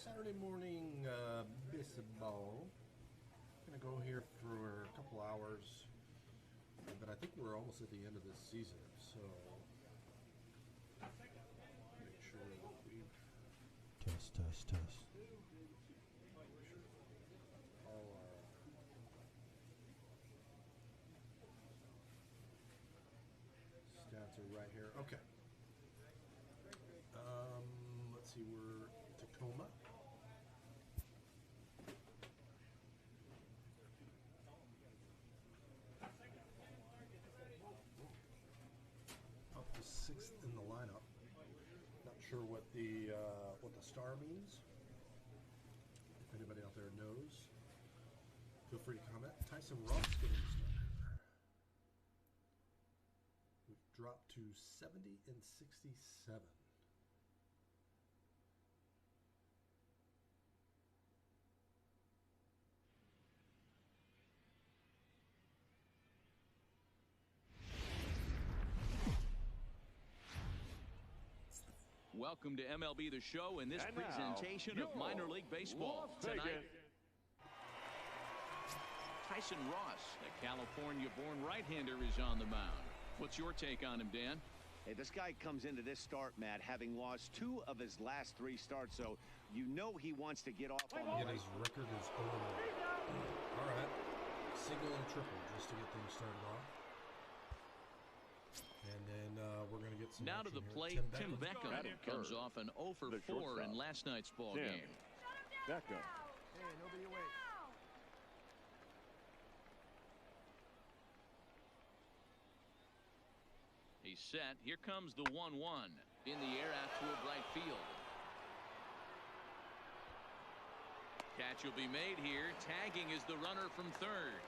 Saturday morning baseball. Gonna go here for a couple hours, but I think we're almost at the end of this season, so make sure that we test. all our stats are right here. Okay. Let's see, we're Tacoma. Up to 6th in the lineup. Not sure what the star means. If anybody out there knows, feel free to comment. Tyson Ross getting started. We've dropped to 70 and 67. Welcome to MLB The Show and this presentation of minor league baseball. Tonight, Tyson Ross, a California-born right-hander, is on the mound. What's your take on him, Dan? Hey, this guy comes into this start, Matt, having lost 2 of his last 3 starts, so you know he wants to get off on the right. His record is 0. All right, single and triple just to get things started off. And then we're going to get some. Now to the plate, Tim Beckham comes off an 0 for 4 in last night's ball game. Beckham. Hey, nobody away. He's set. Here comes the 1-1 in the air out toward right field. Catch will be made here. Tagging is the runner from third.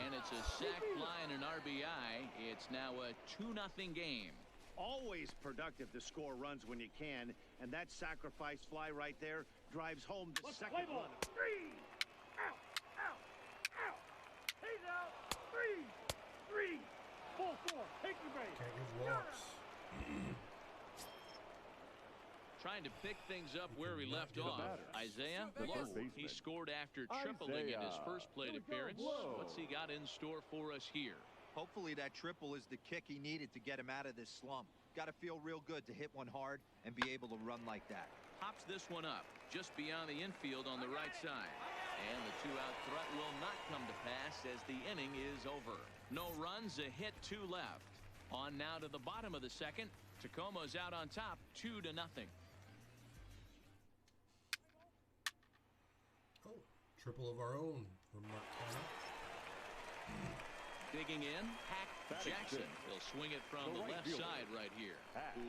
And it's a sac fly and an RBI. It's now a 2-0 game. Always productive to score runs when you can, and that sacrifice fly right there drives home the second run. 3 out. He's out. 3 full 4. Take your break. Can't use walks. Trying to pick things up where we left off. Isaiah Lowe. He scored after tripling in his first plate appearance. What's he got in store for us here? Hopefully that triple is the kick he needed to get him out of this slump. Got to feel real good to hit one hard and be able to run like that. Pops this one up just beyond the infield on the right side. And the 2-out threat will not come to pass as the inning is over. No runs, a hit, 2 left. On now to the bottom of the second. Tacoma's out on top, 2-0. Oh, triple of our own from Montana. Digging in, Hack Jackson. He'll swing it from the left side right here.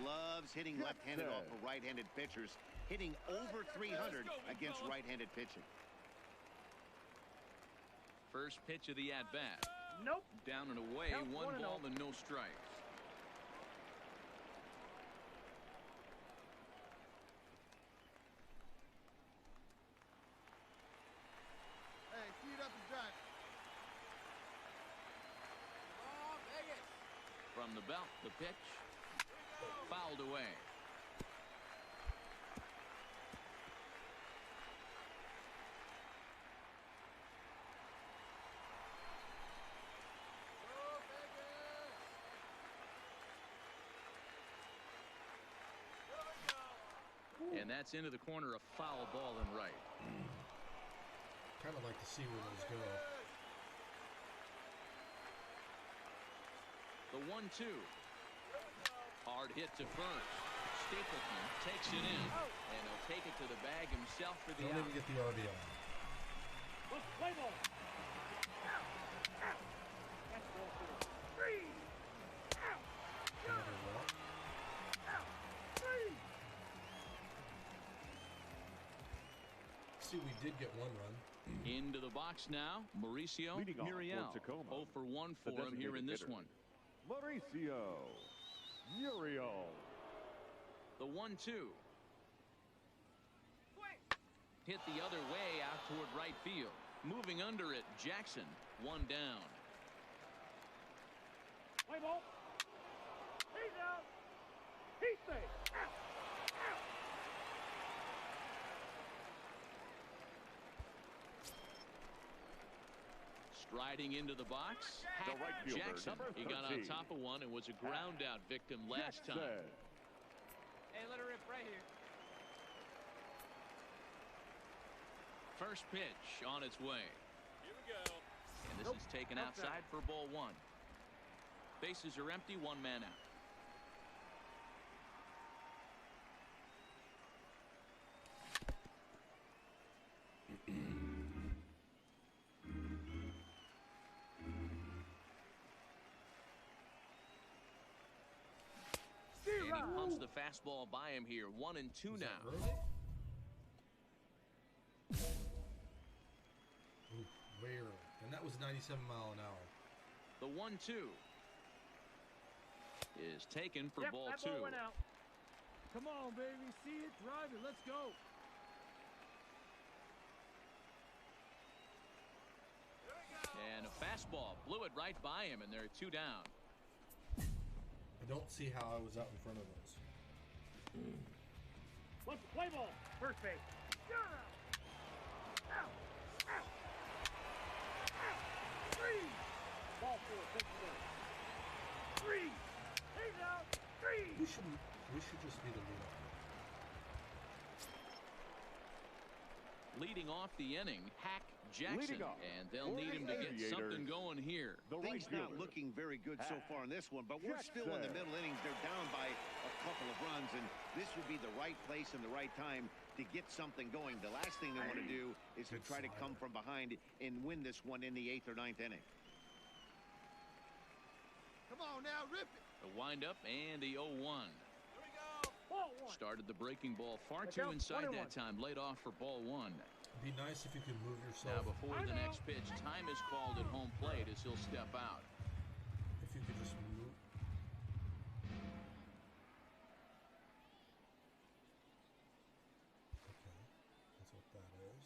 Loves hitting left-handed off of right-handed pitchers, hitting over 300 against right-handed pitching. First pitch of the at-bat. Nope. Down and away, 1 ball and no strikes. Hey, tee it up and drive. Oh, Vegas. From the belt, the pitch. Fouled away. And that's into the corner, a foul ball and right. Kind of like to see where those go. The 1-2. Hard hit to first. Stapleton takes it in, and he'll take it to the bag himself for the out. Don't even get the RBI. Let's play ball. That's ball 4. 3 out. Another walk. 3. See, we did get 1 run. Into the box now, Mauricio Muriel. 0 for 1 for him here in this one. Mauricio Muriel. The 1-2. Hit the other way out toward right field. Moving under it, Jackson. 1 down. Play ball. He's out. He's safe. Out. Riding into the box, The right fielder, Jackson. number He got on 13. top of one and was a ground out victim last time. Hey, let her rip right here. First pitch on its way. Here we go. And this is taken outside for ball one. Bases are empty, one man out. And he pumps the fastball by him here. 1-2 now. Early? Ooh, way early. And that was 97 mile an hour. The 1-2 is taken for Yep, ball that two. ball went out. Come on, baby. See it, drive it. Let's go. And a fastball blew it right by him, and there are two down. I don't see how I was out in front of those. Let's play ball. First base. Yeah. Out. Out. Out. Three. Ball four. Take it away. Three. He's out. Three. We should just be the leadoff. Leading off the inning, Hack Jackson, Leading off and they'll for need him the to get Aviators. something going here. The right Things not fielder. looking very good so far in this one, but we're still in the Jackson. middle innings. They're down by a couple of runs, and this would be the right place and the right time to get something going. The last thing they want to do is to Good try to come slider. from behind and win this one in the 8th or 9th inning. Come on now, rip it. The windup and the 0-1. Ball one. Started the breaking ball far Look too out, inside 1-1. that time. Laid off for ball one. It'd be nice if you could move Now yourself. before the next pitch, time is called at home plate as he'll step out. If you could just move. Okay, that's what that is.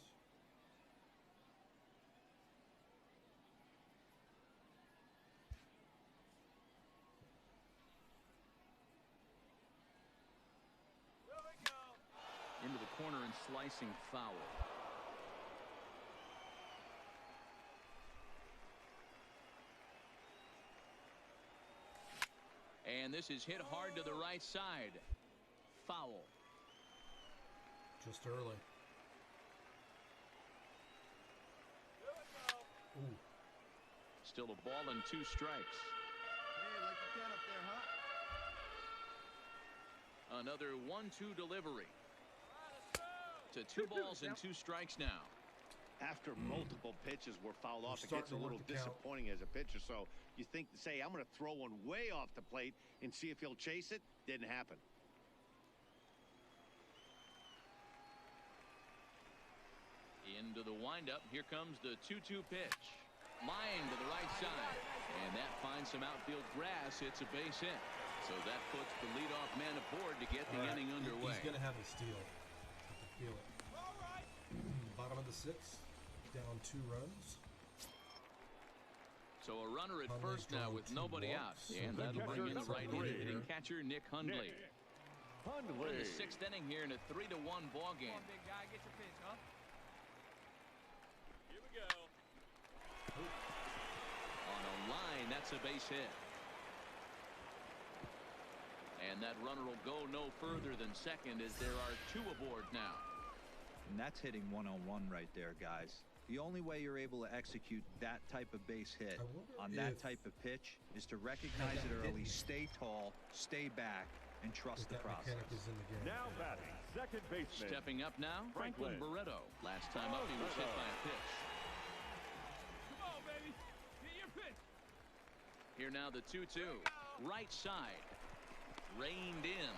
Into the corner and slicing foul. And this is hit hard to the right side. Foul. Just early. Ooh, Still a ball and two strikes. Hey, like you can up there, huh? Another 1-2 delivery. To two balls and two strikes now. After multiple pitches were fouled off, it gets starting a to work little the count. disappointing as a pitcher. So you think to say, I'm going to throw one way off the plate and see if he'll chase it. Didn't happen. Into the windup. Here comes the 2-2 pitch. Line to the right side. And that finds some outfield grass. It's a base hit. So that puts the leadoff man aboard to get the all right. inning underway. He's gonna have a steal. I can feel it. Bottom of the 6th, down 2 runs. So a runner at Hundley's first now drawn with 2 nobody out. walks. And The that'll bring in the catcher, number right-handed 3. hitting catcher, Nick Hundley. We're in Hundley. the 6th inning here in a 3-1 ball Come game. on, big guy. Get your pitch, huh? Here we go. On a line, that's a base hit. And that runner will go no further than second as there are 2 aboard now. And that's hitting one-on-one right there, guys. The only way you're able to execute that type of base hit I wonder on that if- type of pitch is to recognize it early, stay tall, stay back, and trust If the that process. mechanic is in the game. Now batting, second baseman. Stepping up now, Franklin Franklin. Barreto. Last time up, he was hit by a pitch. Come on, baby. Get your pitch. Here now the 2-2. Right side. Reined in.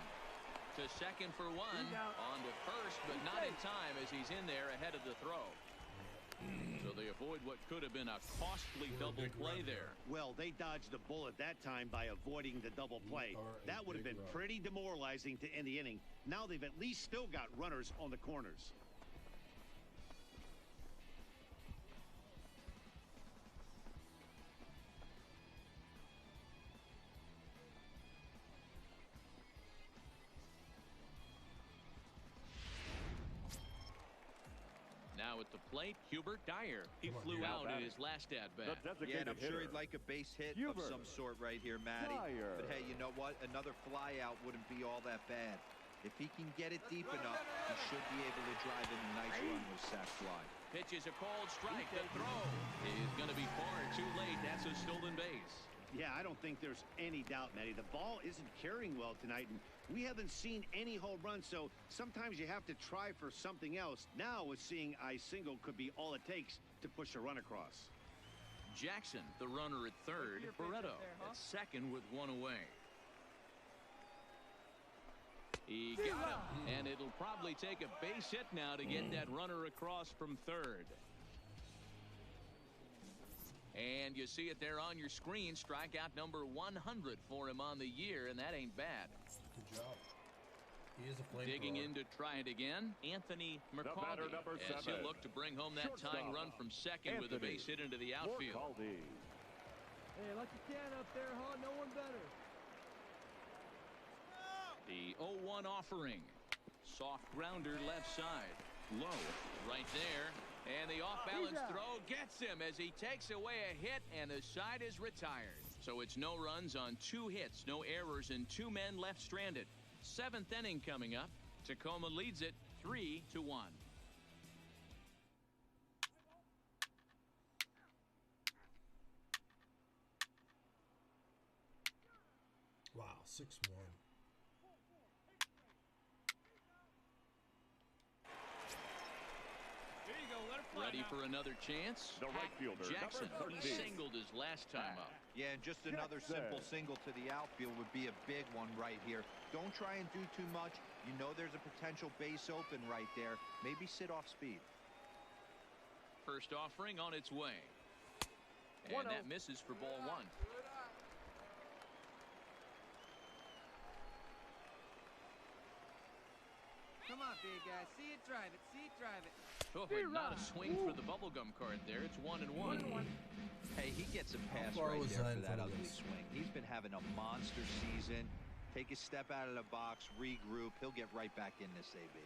To second for one. On to first, but not in time as he's in there ahead of the throw. So they avoid what could have been a costly We're a double big play run there. Well, they dodged the bullet that time by avoiding the double play. are a That would have big been run. pretty demoralizing to end the inning. Now they've at least still got runners on the corners. Now Now at the plate, Hubert Dyer. He Come on, flew Hubert. out Now in his last The at-bat. Yeah, and designated I'm sure hitter. he'd like a base hit Hubert. of some sort right here, Matty. Dyer. But hey, you know what? Another fly out wouldn't be all that bad. If he can get it deep enough, he should be able to drive in a nice run with sac fly. Pitch is a called strike. The throw is going to be far too late. That's a stolen base. Yeah, I don't think there's any doubt, Matty. The ball isn't carrying well tonight, and we haven't seen any home runs, so sometimes you have to try for something else. Now, with seeing I single could be all it takes to push a run across. Jackson, the runner at third. Barreto at second with one away. He got him, and it'll probably take a base hit now to get that runner across from third. And you see it there on your screen. Strikeout number 100 for him on the year, and that ain't bad. Good job. He is a flamethrower. Digging in to try it again, Anthony batter, McCauley, number as he'll 7. look to bring home that Shortstop, tying run from second with a Anthony base hit into the outfield. McCauley. Hey, let your can up there, huh? No one better. The 0-1 offering. Soft grounder left side. Low right there. And the off-balance throw gets him as he takes away a hit, and the side is retired. So it's no runs on 2 hits, no errors, and 2 men left stranded. 7th inning coming up. Tacoma leads it 3-1. Wow, 6-1. Here you go. Let her fly Ready now. for another chance? The right fielder, Jackson, number he 13. singled his last time up. Yeah, and just another Jackson. simple single to the outfield would be a big one right here. Don't try and do too much. You know there's a potential base open right there. Maybe sit off speed. First offering on its way. And that misses for ball 1. Come on, big guy. See it, drive it. See it, drive it. Oh, and not a swing for the bubblegum card there. It's 1-1. Hey, he gets a pass far right was there I in for that front of ugly this? swing. He's been having a monster season. Take a step out of the box, regroup. He'll get right back in this AB.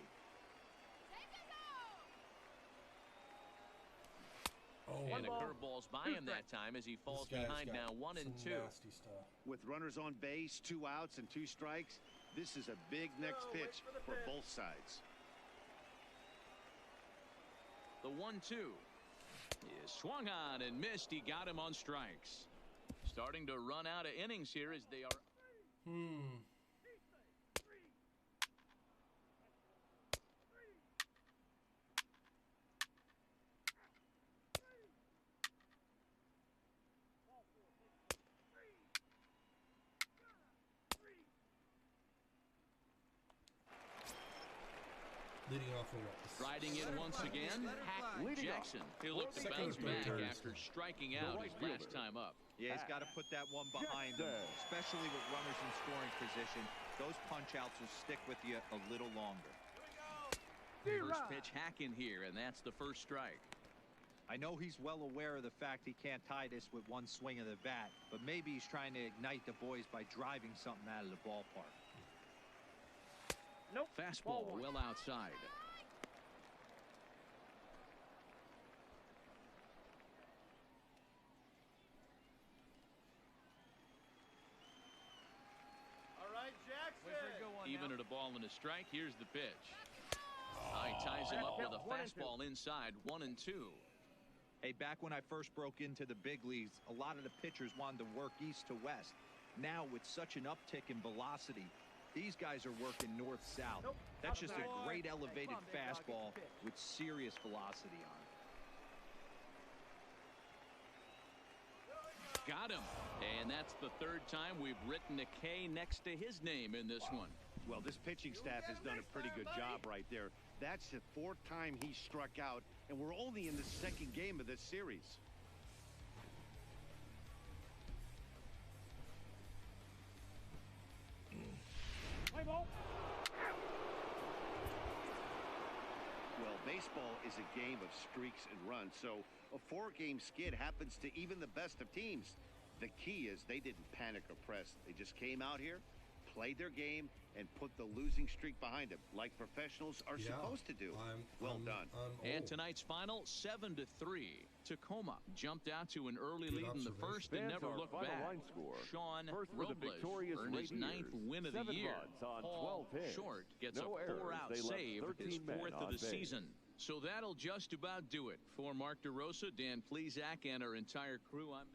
Oh, And a curveball's by him that time as he falls this guy's behind got now 1-2. some nasty stuff. With runners on base, 2 outs and 2 strikes, this is a big next pitch for both sides. The 1-2 is swung on and missed. He got him on strikes. Starting to run out of innings here as they are. Leading off for what? Riding in once again, Hack Leading Jackson. off. He'll look to Second bounce or third back turn. after striking out his last time up. Yeah, he's got to put that one behind him, Jackson. especially with runners in scoring position. Those punch-outs will stick with you a little longer. First pitch Hack in here, and that's the first strike. I know he's well aware of the fact he can't tie this with one swing of the bat, but maybe he's trying to ignite the boys by driving something out of the ballpark. Nope. Fastball Ball 1. well outside. All right, Jackson. Even at a ball and a strike, here's the pitch. He ties him up with a fastball inside, 1-2. Hey, back when I first broke into the big leagues, a lot of the pitchers wanted to work east to west. Now, with such an uptick in velocity, these guys are working north-south. Nope. That's just a Outside. great elevated Come on, big dog, fastball get the pitch. with serious velocity on it. Got him. And that's the 3rd time we've written a K next to his name in this one. Well, this pitching staff has done a pretty good job right there. That's the 4th time he struck out, and we're only in the 2nd game of this series. Play ball. Well, baseball is a game of streaks and runs, so a 4-game skid happens to even the best of teams. The key is they didn't panic or press. They just came out here, played their game and put the losing streak behind them, like professionals are supposed to do. Well done. And tonight's final, 7-3. Tacoma jumped out to an early lead in the first and never looked back. Sean Robles earned his 9th win of the year. Paul Short gets a 4-out save, his 4th of the season. So that'll just about do it. For Mark DeRosa, Dan Plesac, and our entire crew, I'm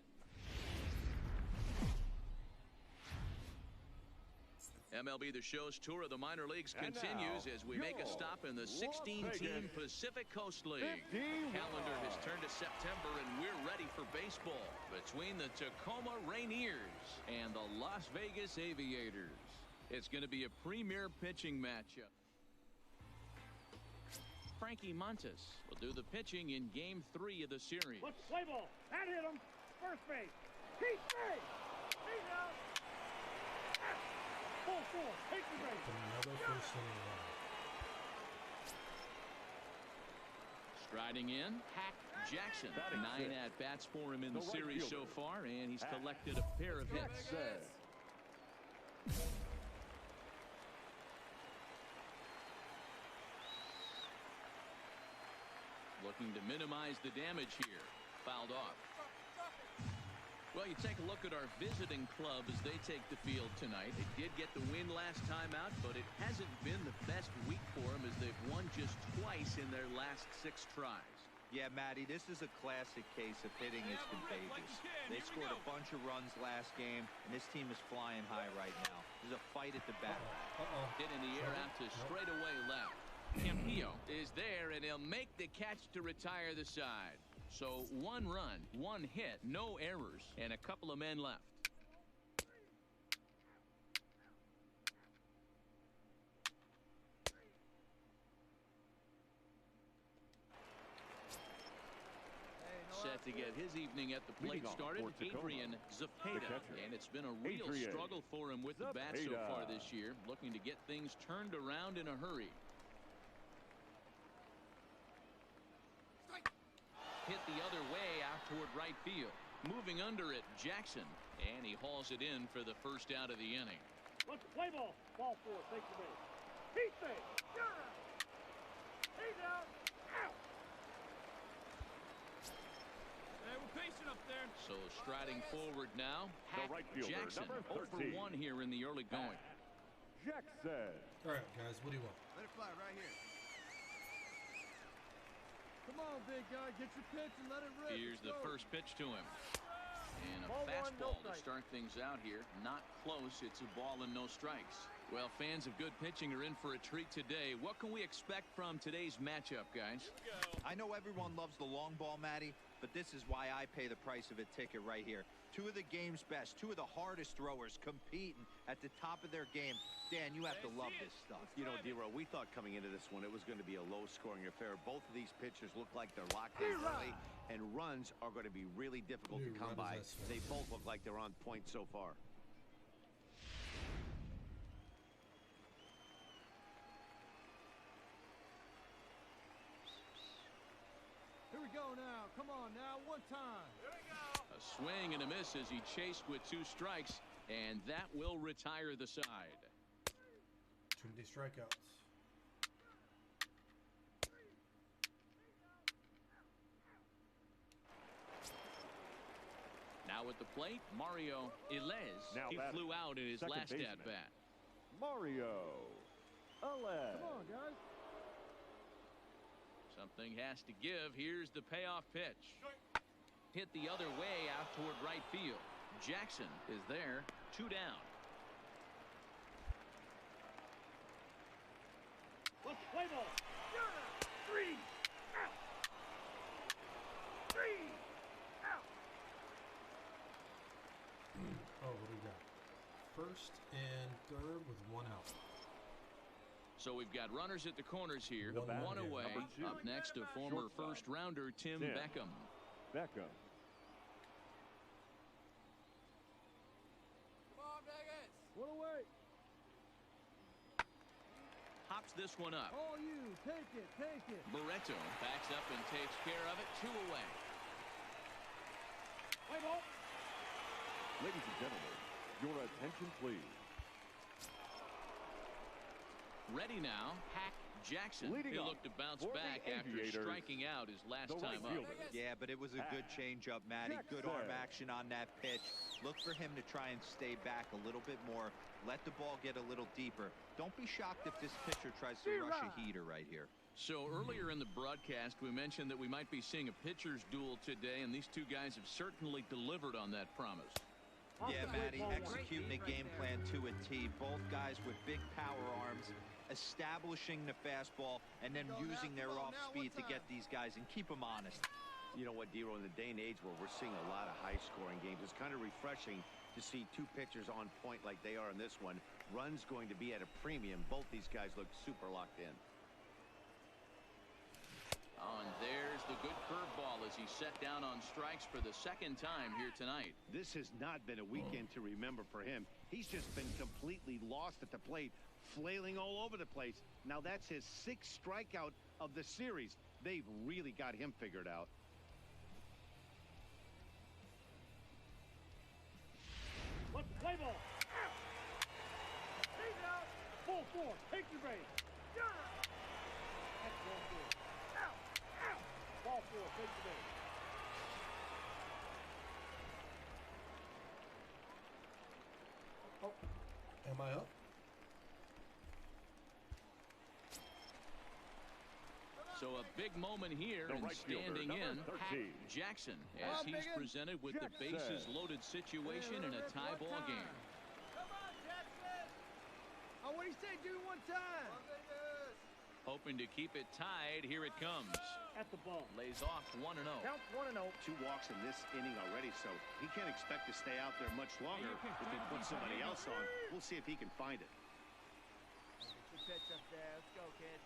MLB The Show's tour of the minor leagues continues as we make a stop in the 16-team Pacific Coast League. The calendar has turned to September, and we're ready for baseball between the Tacoma Rainiers and the Las Vegas Aviators. It's going to be a premier pitching matchup. Frankie Montes will do the pitching in Game 3 of the series. Let's play ball. That hit him. First base. He's safe. He's out. Full force. Take the base. Another first inning run. Striding in, Hack Jackson. 9 at-bats for him in the series so far, and he's collected a pair of hits. Looking to minimize the damage here. Fouled off. Well, you take a look at our visiting club as they take the field tonight. They did get the win last time out, but it hasn't been the best week for them as they've won just twice in their last 6 tries. Yeah, Matty, this is a classic case of hitting is contagious. They scored a bunch of runs last game, and this team is flying high right now. There's a fight at the bat. Hit in the air out to straightaway left. Campillo is there, and he'll make the catch to retire the side. So 1 run, 1 hit, no errors, and a couple of men left. Set to get his evening at the plate started, Adrian Zepeda, and it's been a real struggle for him with the bat so far this year, looking to get things turned around in a hurry. Hit the other way out toward right field. Moving under it, Jackson, and he hauls it in for the first out of the inning. Let's play ball. Ball 4. Take the base. He's safe. You're out. He's out. Out. Hey, we're patient up there. So striding forward now, Hack Jackson. 0 for 1 here in the early going. Jackson. All right, guys, what do you want? Let it fly right here. Come on, big guy. Get your pitch and let it rip. Here's the first pitch to him. And a fastball to start things out here. Not close. It's a ball and no strikes. Well, fans of good pitching are in for a treat today. What can we expect from today's matchup, guys? I know everyone loves the long ball, Matty, but this is why I pay the price of a ticket right here. 2 of the game's best, 2 of the hardest throwers competing at the top of their game. Dan, you have to love this stuff. You know, D-Row, we thought coming into this one it was going to be a low-scoring affair. Both of these pitchers look like they're locked in early, and runs are going to be really difficult to come by. They both look like they're on point so far. Here we go now. Come on now. 1 time. Here we go. A swing and a miss as he chased with 2 strikes, and that will retire the side. Too many strikeouts. Now at the plate, Mario Ilez. He flew out in his last at-bat. Mario Ilez. Come on, guys. Something has to give. Here's the payoff pitch. Hit the other way out toward right field. Jackson is there. 2 down. Let's play ball. 3 out. 3 out. Oh, what do we got? First and third with 1 out. So we've got runners at the corners here. 1 away. Up next, a former first-rounder, Tim Beckham. Beckham. Come on, Vegas. 1 away. Hops this one up. All you. Take it. Take it. Barreto backs up and takes care of it. 2 away. Play ball. Ladies and gentlemen, your attention please. Ready now, Hack Jackson. Leading He up looked to bounce for the back after Aviators, striking out his last the right time up. fielder. Yeah, but it was a good changeup, Matty. Good arm action on that pitch. Look for him to try and stay back a little bit more. Let the ball get a little deeper. Don't be shocked if this pitcher tries to rush a heater right here. So earlier in the broadcast, we mentioned that we might be seeing a pitcher's duel today, and these two guys have certainly delivered on that promise. Yeah, Matty, executing the game plan to a T. Both guys with big power arms, establishing the fastball, and then using their off speed to get these guys and keep them honest. You know what, Dero, in the day and age where we're seeing a lot of high-scoring games, it's kind of refreshing to see two pitchers on point like they are in this one. Runs going to be at a premium. Both these guys look super locked in. Oh, and there's the good curveball as he set down on strikes for the second time here tonight. This has not been a weekend to remember for him. He's just been completely lost at the plate, flailing all over the place. Now that's his 6th strikeout of the series. They've really got him figured out. Let's play ball. He's out. Full force. Take your base. That's ball 4. Out. Out. Ball 4. Take the base. Oh, am I up? So a big moment here The and right fielder, standing in, number Hack 13. Jackson, as he's presented with the bases loaded situation in a tie ball game. Come on, Jackson. Oh, what do you say? Do it one time. Hoping to keep it tied. Here it comes. At the ball. Lays off 1-0. Count 1-0. 2 walks in this inning already, so he can't expect to stay out there much longer if he puts somebody else on. We'll see if he can find it. Good pitch up there. Let's go, kid.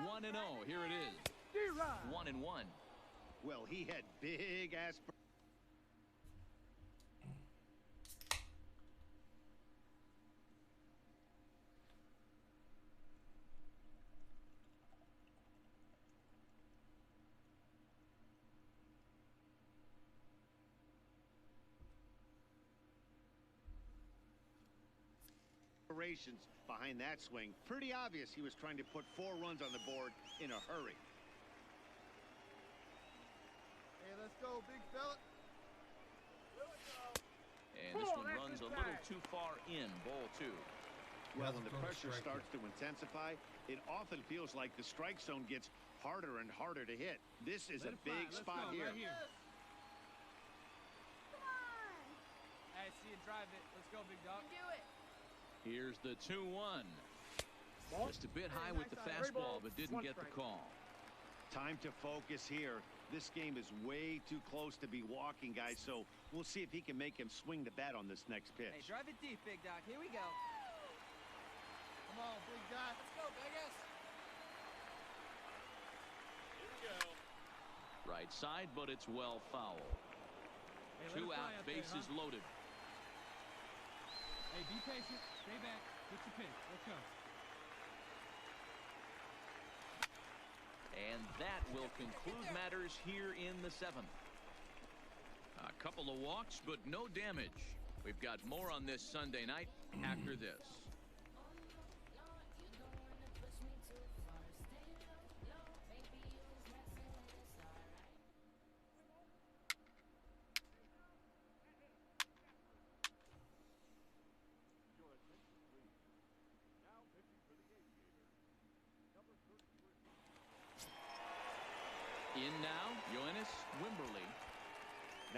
1-0. Here it is. 1-1. Well, he had big aspirations. Behind that swing. Pretty obvious he was trying to put 4 runs on the board in a hurry. Hey, let's go, big fella. And this one runs a little too far in. Ball 2. Well, when the pressure starts to intensify, it often feels like the strike zone gets harder and harder to hit. This is a big spot here. Right here. Hey, see you drive it. Let's go, big dog. Do it. Here's the 2-1. Just a bit high with the fastball, but didn't get the call. Time to focus here. This game is way too close to be walking, guys, so we'll see if he can make him swing the bat on this next pitch. Hey, drive it deep, big dog. Here we go. Come on, big guy. Let's go, Vegas. Right side, but it's well foul. Hey, 2 out, bases loaded. Hey, be patient. Stay back. Get your pitch. Let's go. And that will conclude matters here in the 7th. A couple of walks, but no damage. We've got more on this Sunday night after this. In now, Yoenis Wimberly.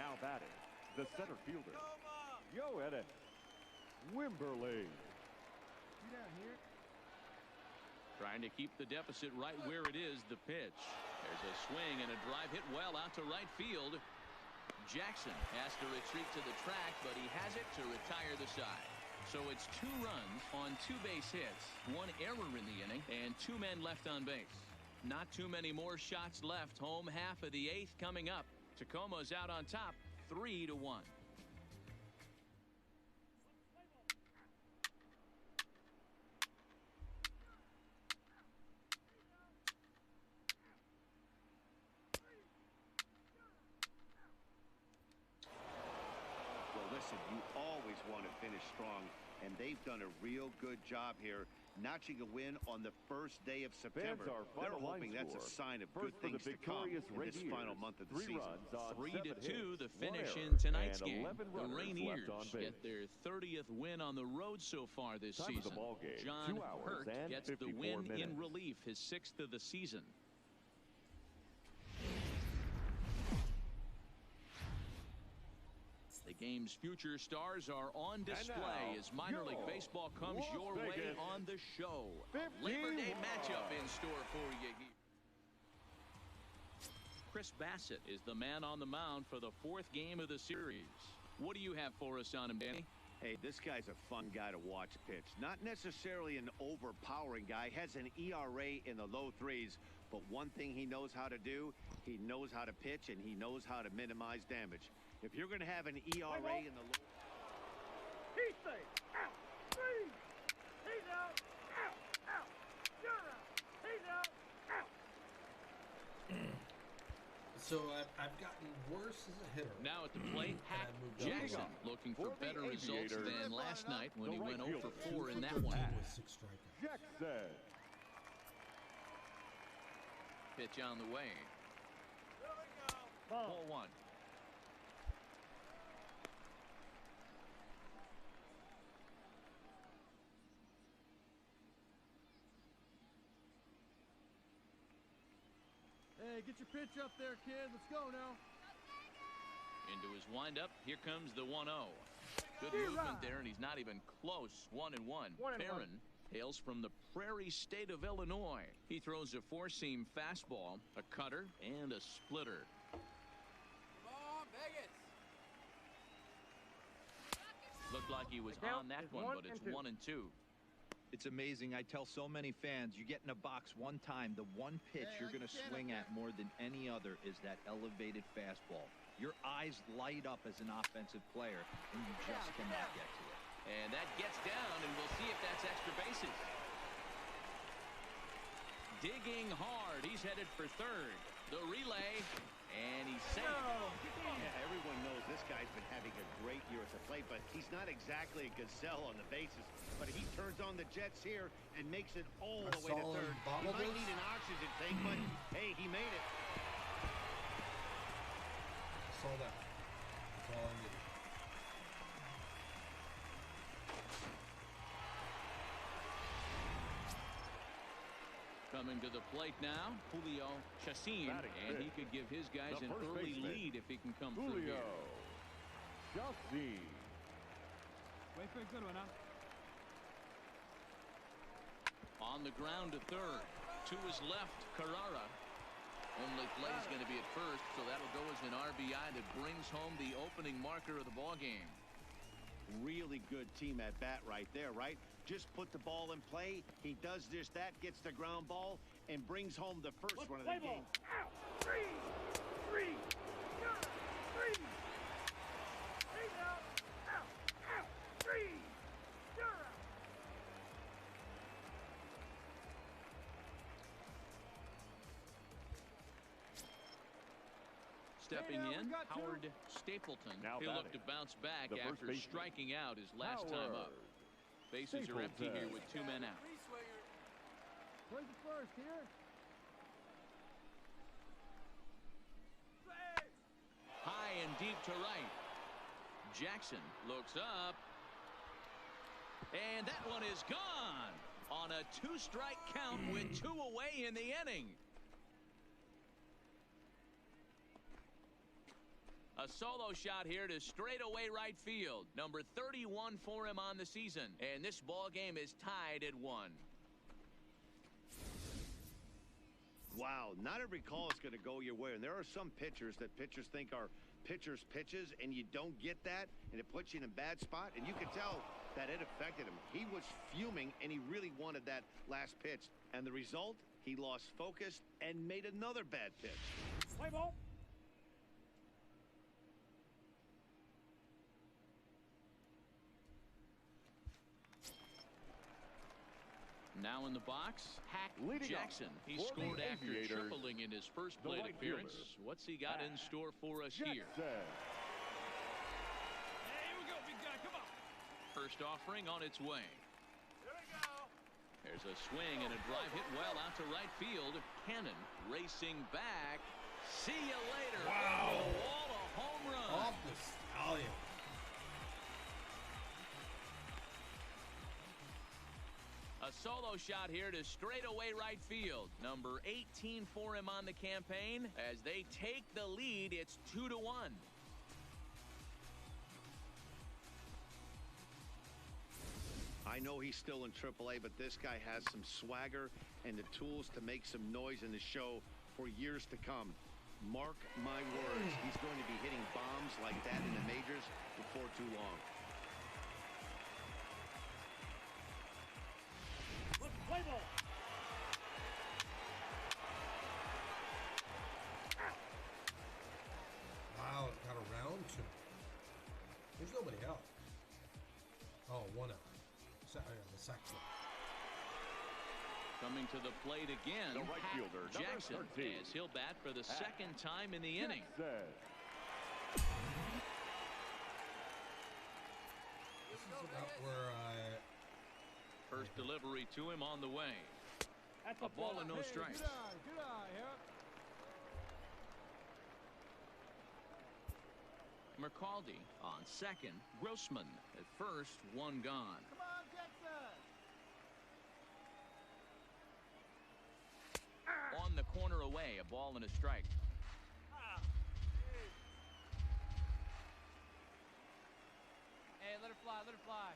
Now batting, the center fielder, Yoenis Wimberly. You down here? Trying to keep the deficit right where it is, the pitch. There's a swing and a drive hit well out to right field. Jackson has to retreat to the track, but he has it to retire the side. So it's 2 runs on 2 base hits, 1 error in the inning, and 2 men left on base. Not too many more shots left. Home half of the 8th coming up. Tacoma's out on top, 3-1. Well, listen, you always want to finish strong, and they've done a real good job here, notching a win on the first day of September. They're hoping that's a sign of good things to come in this final month of the season. 3-2 the finish in tonight's game. The Rainiers get their 30th win on the road so far this season. John Hurt gets the win in relief, his 6th of the season. The game's future stars are on display as minor league baseball comes your way on the show. Labor Day matchup in store for you here. Chris Bassett is the man on the mound for the 4th game of the series. What do you have for us on him, Danny? Hey, this guy's a fun guy to watch pitch. Not necessarily an overpowering guy. Has an ERA in the low 3s. But one thing he knows how to do, he knows how to pitch, and he knows how to minimize damage. If you're going to have an ERA in the low... He's safe. Out. 3. He's out. Out. Out. You're out. He's out. Out. So I've gotten worse as a hitter. Now at the plate, Hack Jackson looking for better results than last night when he went 0 for 4 in that one. With 6 strikeouts. Jackson. Pitch on the way. Ball. 1. Hey, get your pitch up there, kid. Let's go now. Into his windup. Here comes the 1-0. Good movement there, and he's not even close. 1-1. Barron hails from the Prairie State of Illinois. He throws a 4-seam fastball, a cutter, and a splitter. Come on, Vegas. Looked like he was on that one, but it's 1-2. It's amazing. I tell so many fans, you get in a box one time, the one pitch you're going to swing at more than any other is that elevated fastball. Your eyes light up as an offensive player, and you just cannot get to it. And that gets down, and we'll see if that's extra bases. Digging hard. He's headed for 3rd. The relay, and he's safe. Yeah, everyone knows this guy's been having a great year at the plate, but he's not exactly a gazelle on the bases. But he turns on the jets here and makes it all the way to 3rd. He might need an oxygen tank, but hey, he made it. Saw that. That's all I needed. Coming to the plate now, Julio Chacin, and he could give his guys an early lead if he can come through here. Chacin. Wait for a good one, huh? On the ground to 3rd. To his left, Carrara. Only play's going to be at 1st, so that'll go as an RBI that brings home the opening marker of the ballgame. Really good team at bat right there, right? Just put the ball in play. He does just that, gets the ground ball, and brings home the first one of the game. Out. 3. 3. You're out. 3. He's out. Out. Out. 3. You're out. Stepping in, Howard Stapleton. He'll look to bounce back after striking out his last time up. Bases are empty here with 2 men out. Where's the first here? High and deep to right. Jackson looks up. And that one is gone on a 2-strike count with 2 away in the inning. A solo shot here to straightaway right field. Number 31 for him on the season. And this ball game is tied at 1. Wow, not every call is going to go your way. And there are some pitchers that pitchers think are pitchers' pitches, and you don't get that, and it puts you in a bad spot. And you can tell that it affected him. He was fuming, and he really wanted that last pitch. And the result, he lost focus and made another bad pitch. Play ball. Now in the box, Hack Jackson. He scored after tripling in his first plate appearance. What's he got in store for us here? Hey, here we go, big guy. Come on. first offering on its way. There's a swing and a drive hit well out to right field. Cannon racing back. See you later. Wow. Over the wall, a home run. Off the stallion. A solo shot here to straightaway right field. Number 18 for him on the campaign. As they take the lead, it's 2-1. I know he's still in AAA, but this guy has some swagger and the tools to make some noise in the show for years to come. Mark my words, he's going to be hitting bombs like that in the majors before too long. Look, play ball. Wow, it got around to me. There's nobody out. Oh, one out. The sack flip. Coming to the plate again, The right fielder, number Jackson, 13. as he'll bat for the second time in the inning. Jackson. This is about where I... First delivery to him on the way. That's A ball and no Hey, strikes. good eye, Harris. Mercaldi on second. Grossman at first, one gone. Come on, Jackson. On the corner away, a ball and a strike. Hey, let her fly, let her fly.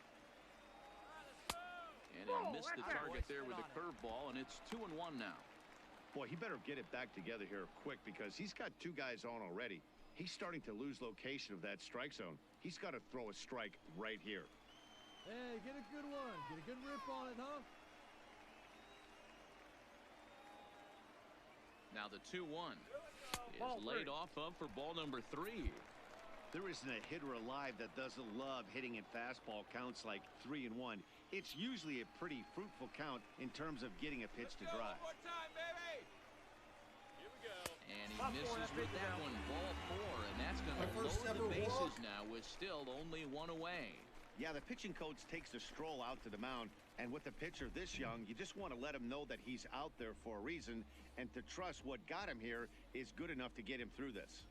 And he missed the target there with a curveball, and it's 2-1 now. Boy, he better get it back together here quick because he's got two guys on already. He's starting to lose location of that strike zone. He's got to throw a strike right here. Hey, get a good one. Get a good rip on it, huh? Now the 2-1 Ball is laid three. off of for ball number 3. There isn't a hitter alive that doesn't love hitting at fastball counts like 3-1. It's usually a pretty fruitful count in terms of getting a pitch to drive. And he Top four, misses that with big that now. one, ball 4, and that's going My to first load the ever bases walk. now with still only one away. Yeah, the pitching coach takes a stroll out to the mound, and with a pitcher this young, you just want to let him know that he's out there for a reason, and to trust what got him here is good enough to get him through this.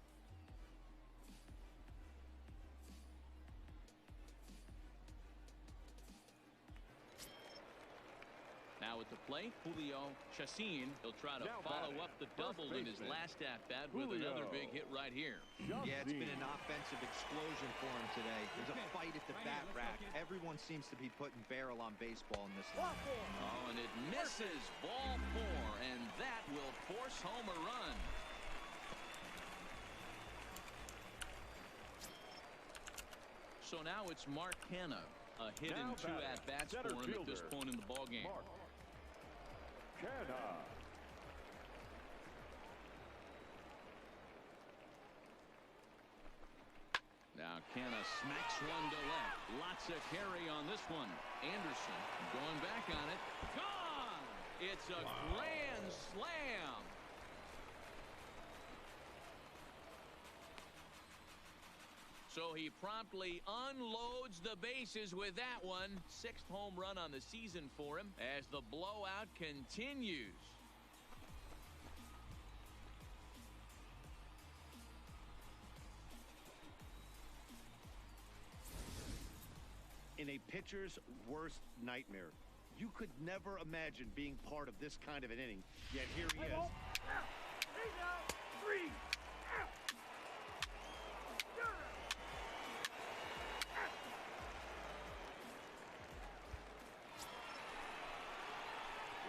Now at the plate, Julio Chacin. He'll try to Now follow batting, up the first double in his baseman, last at-bat with Julio. another big hit right here. Yeah, it's been an offensive explosion for him today. There's a fight at the bat rack. Everyone seems to be putting barrel on baseball in this line. Oh, and it misses ball 4, and that will force home a run. So now it's Mark Canna. A hit Now in 2 batting, at-bats center for him at this fielder, point in the ballgame. Mark Canha. Now Canna smacks one to left. Lots of carry on this one. Anderson going back on it. Gone! It's a grand slam. So he promptly unloads the bases with that one. 6th home run on the season for him as the blowout continues. In a pitcher's worst nightmare, you could never imagine being part of this kind of an inning, yet here he is. He's out. 3. Out.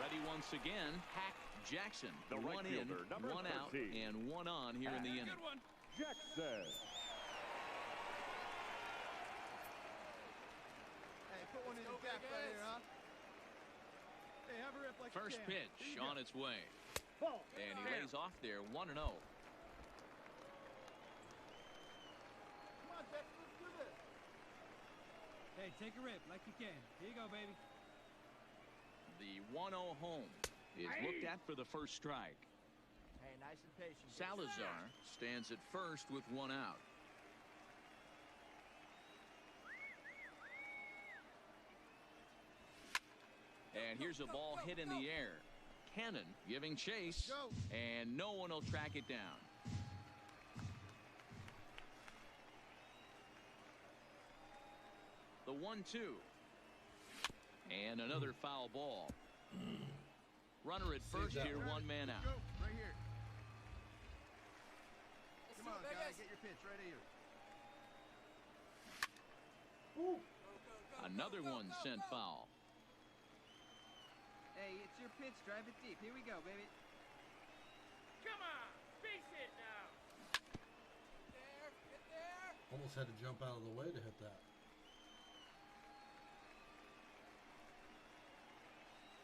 Ready once again, Hack Jackson. The right One in, fielder, number one out, 13. and one on here in the inning. Jackson. Hey, put one in the gap right here, huh? Hey, have a rip like First you can. pitch on its way. Ball. And he lays off there 1-0. Come on, Jackson, let's do this. Hey, take a rip like you can. Here you go, baby. The 1-0 home is looked at for the first strike. Hey, nice and patient. Salazar stands at first with one out. And here's a ball hit in the air. Cannon giving chase, and no one will track it down. The 1-2. And another foul ball. Runner at first here, one man out. Right here. Come on, guys, get your pitch right here. Another one sent foul. Hey, it's your pitch. Drive it deep. Here we go, baby. Come on, face it now. Get there. Almost had to jump out of the way to hit that.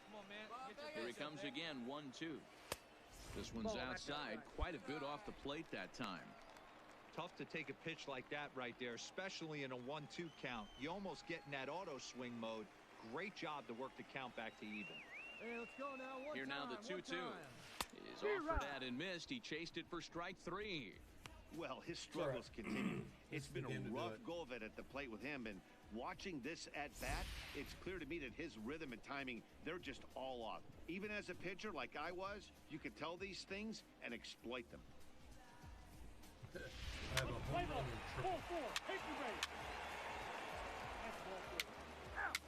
Come on, man. Here he comes again, 1-2. This one's outside, quite a bit off the plate that time. Tough to take a pitch like that right there, especially in a 1-2 count. You almost get in that auto swing mode. Great job to work the count back to even. Hey, let's go now. One Here time, now the 2-2 is offered at and missed. He chased it for strike 3. Well, his struggles continue. It's been a rough go of it at the plate with him, and watching this at bat, it's clear to me that his rhythm and timing, they're just all off. Even as a pitcher like I was, you could tell these things and exploit them. I have a home run and triple. Ball 4, take the base. That's ball 4. Out.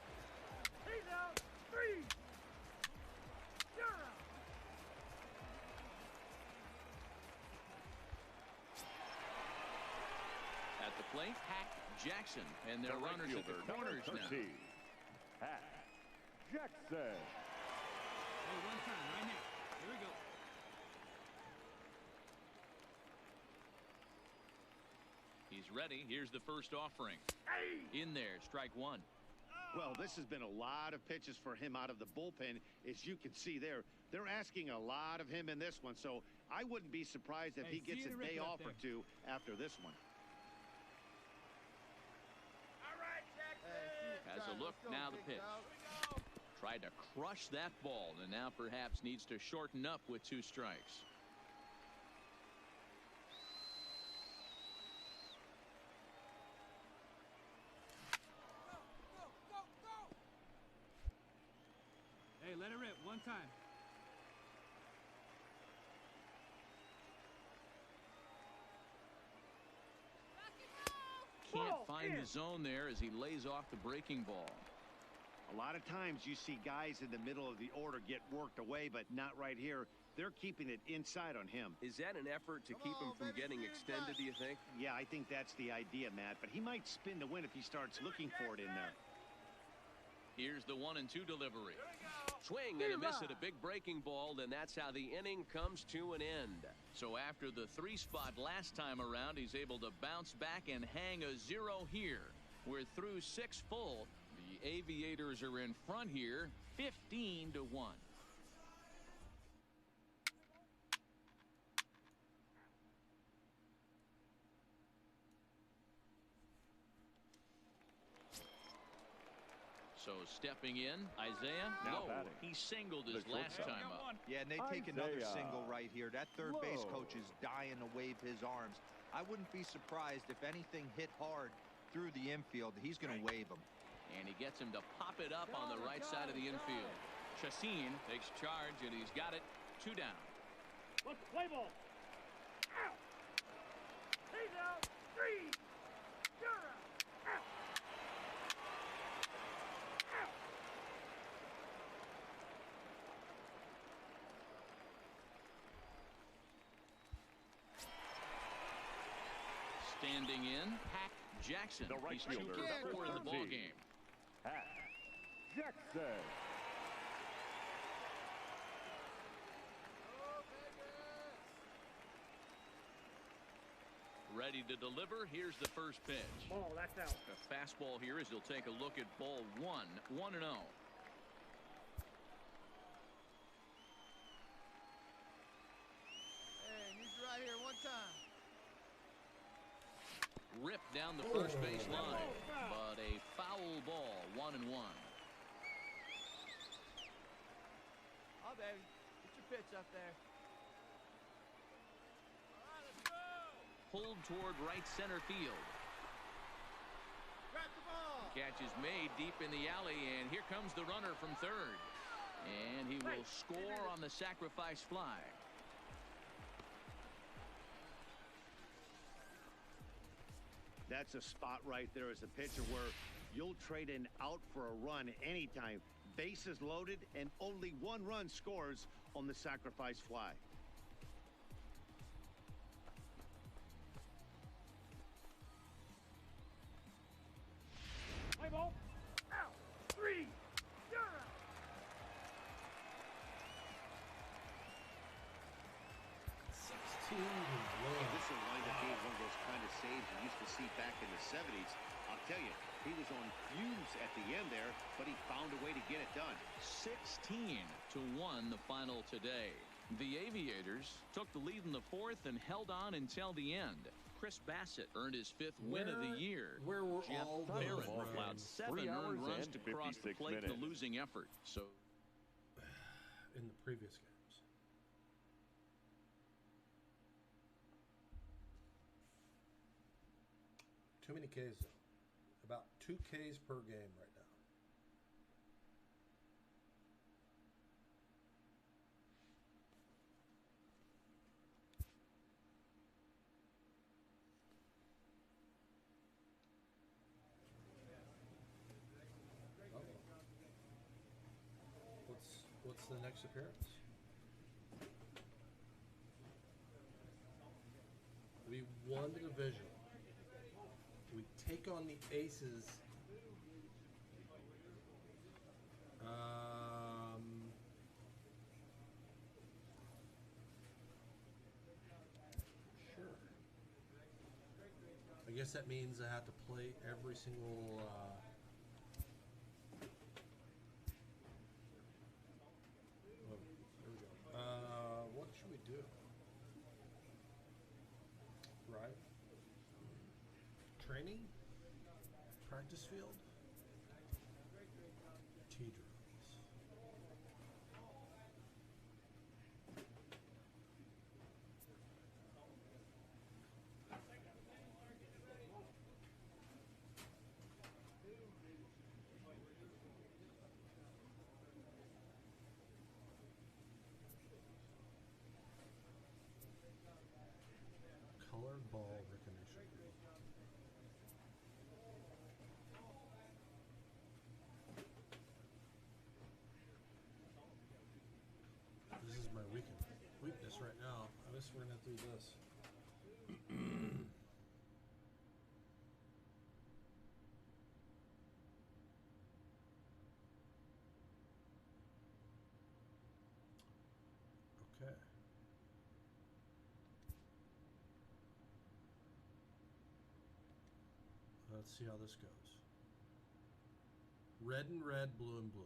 He's out. 3. You're out. At the plate, Hack Jackson, and their runners at the corners now. Hack Jackson. Hey, one time, right here. Here we go. He's ready. Here's the first offering. In there, strike 1. Well, this has been a lot of pitches for him out of the bullpen. As you can see there, they're asking a lot of him in this one, so I wouldn't be surprised if he gets a day off or two after this one. All right, Jackson. Has a look, now the pitch. Tried to crush that ball, and now perhaps needs to shorten up with 2 strikes. Hey, let it rip. One time. Can't find the zone there as he lays off the breaking ball. A lot of times you see guys in the middle of the order get worked away, but not right here. They're keeping it inside on him. Is that an effort to keep him from getting extended, do you think? Yeah, I think that's the idea, Matt, but he might spin the win if he starts looking for it in there. Here's the 1-2 delivery. Swing and a miss at a big breaking ball, then that's how the inning comes to an end. So after the 3 spot last time around, he's able to bounce back and hang a 0 here. We're through 6 full. The Aviators are in front here, 15-1. So stepping in, Isaiah Now low. batting. He singled his The last shortstop. time up. Yeah, and they take another Isaiah. single right here. That third base Whoa. coach is dying to wave his arms. I wouldn't be surprised if anything hit hard through the infield. He's going to wave them. And he gets him to pop it up on the right side of the infield. Chassin takes charge, and he's got it. 2 down. Let's play ball. Out. He's out. 3. You're out. Out. Out. Standing in, Hack Jackson. The right He's 2 fielder, for 4 in the number ball 13. game. Hack Jackson. Ready to deliver. Here's the first pitch. Ball, that's out. A fastball here as he'll take a look at ball 1, 1-0. Hey, need you right here. One time. Ripped down the first base line, but a foul ball, 1-1. Oh, baby. Get your pitch up there. All right, let's go. Pulled toward right center field. Grab the ball. Catch is made deep in the alley, and here comes the runner from third. And he will score on the sacrifice fly. That's a spot right there as a pitcher where you'll trade an out for a run anytime. Bases loaded and only one run scores on the sacrifice fly. Play ball. Out. 3. You're out. This will wind up being one of those kind of saves you used to see back in the 70s. I'll tell you, he was on fumes at the end there, but he found a way to get it done. 16-1 the final today. The Aviators took the lead in the fourth and held on until the end. Chris Bassett earned his 5th win of the year. Where were Jeff all the Barrett runs? allowed 7 3 hours earned runs and to cross the 56 plate in the minutes. losing effort. So In the previous games. Too many Ks though. About 2 Ks per game right now. What's the next appearance? We won the division. We take on the Aces. Sure. I guess that means I have to play every single. Oh, there we go. What should we do? Right. Training? Practice field? Tee drills. Color ball recognition. This is my weakness right now. I guess we're gonna do this. Okay. Let's see how this goes. Red and red, blue and blue.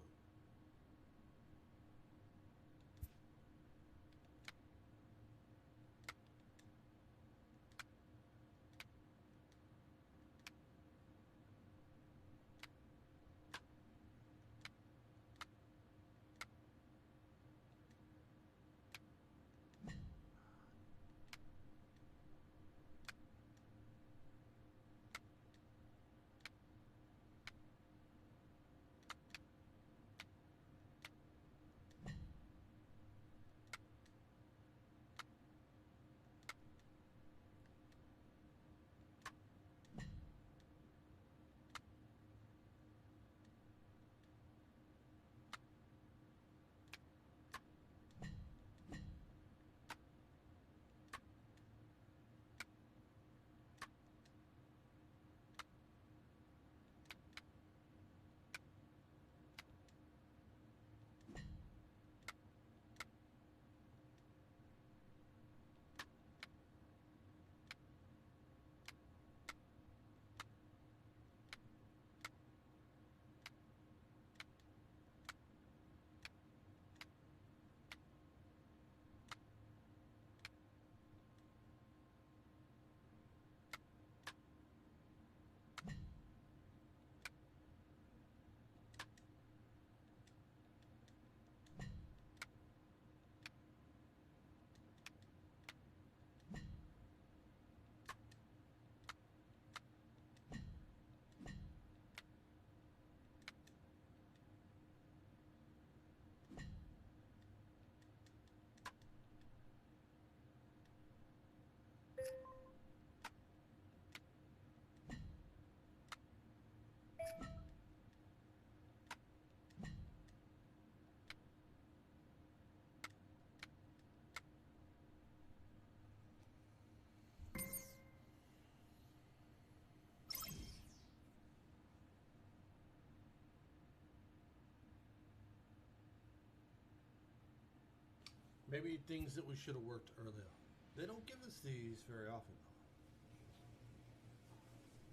Maybe things that we should have worked earlier. They don't give us these very often,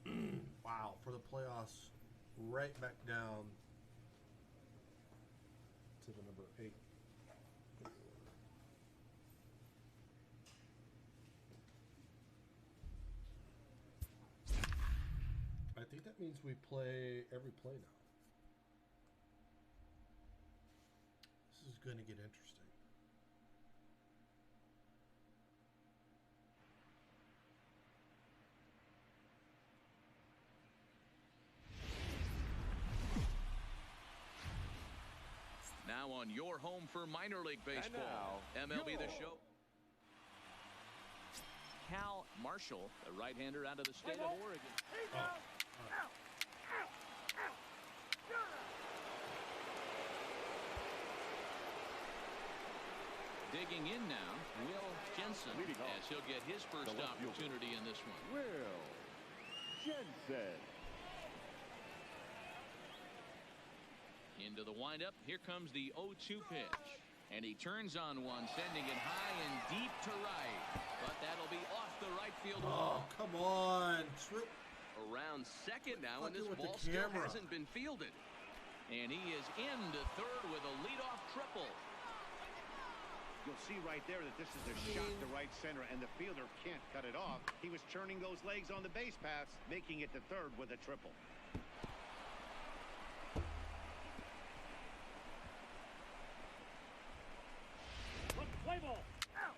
though. Wow, for the playoffs, right back down to the number 8. I think that means we play every play now. This is going to get interesting. Now on your home for minor league baseball, MLB The Show. Cal Marshall, the right-hander out of the state of Oregon. Digging in now, Will Jensen, as he'll get his first opportunity in this one. Will Jensen. Into the windup, here comes the 0-2 pitch. And he turns on one, sending it high and deep to right. But that'll be off the right field wall. Oh, come on. Around second now, and this Fucking with ball the still camera. hasn't been fielded. And he is into third with a leadoff triple. You'll see right there that this is a shot to right center, and the fielder can't cut it off. He was turning those legs on the base paths, making it to third with a triple. Play ball. Out.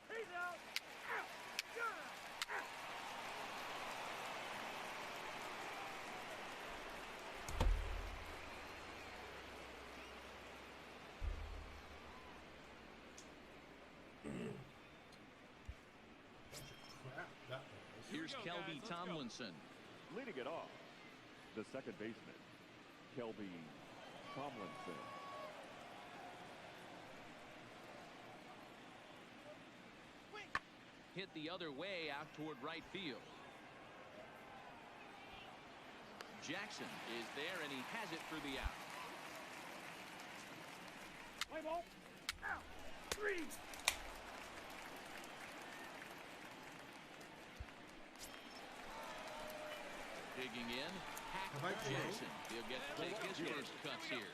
He's out. Out. You're out. Out. Crap, that was. Here's Kelby Tomlinson. Leading it off, the second baseman, Kelby Tomlinson. Hit the other way out toward right field. Jackson is there, and he has it for the out. Play ball. Out. 3. Digging in, Hack How about you? Jackson. He'll get to take his first cuts here.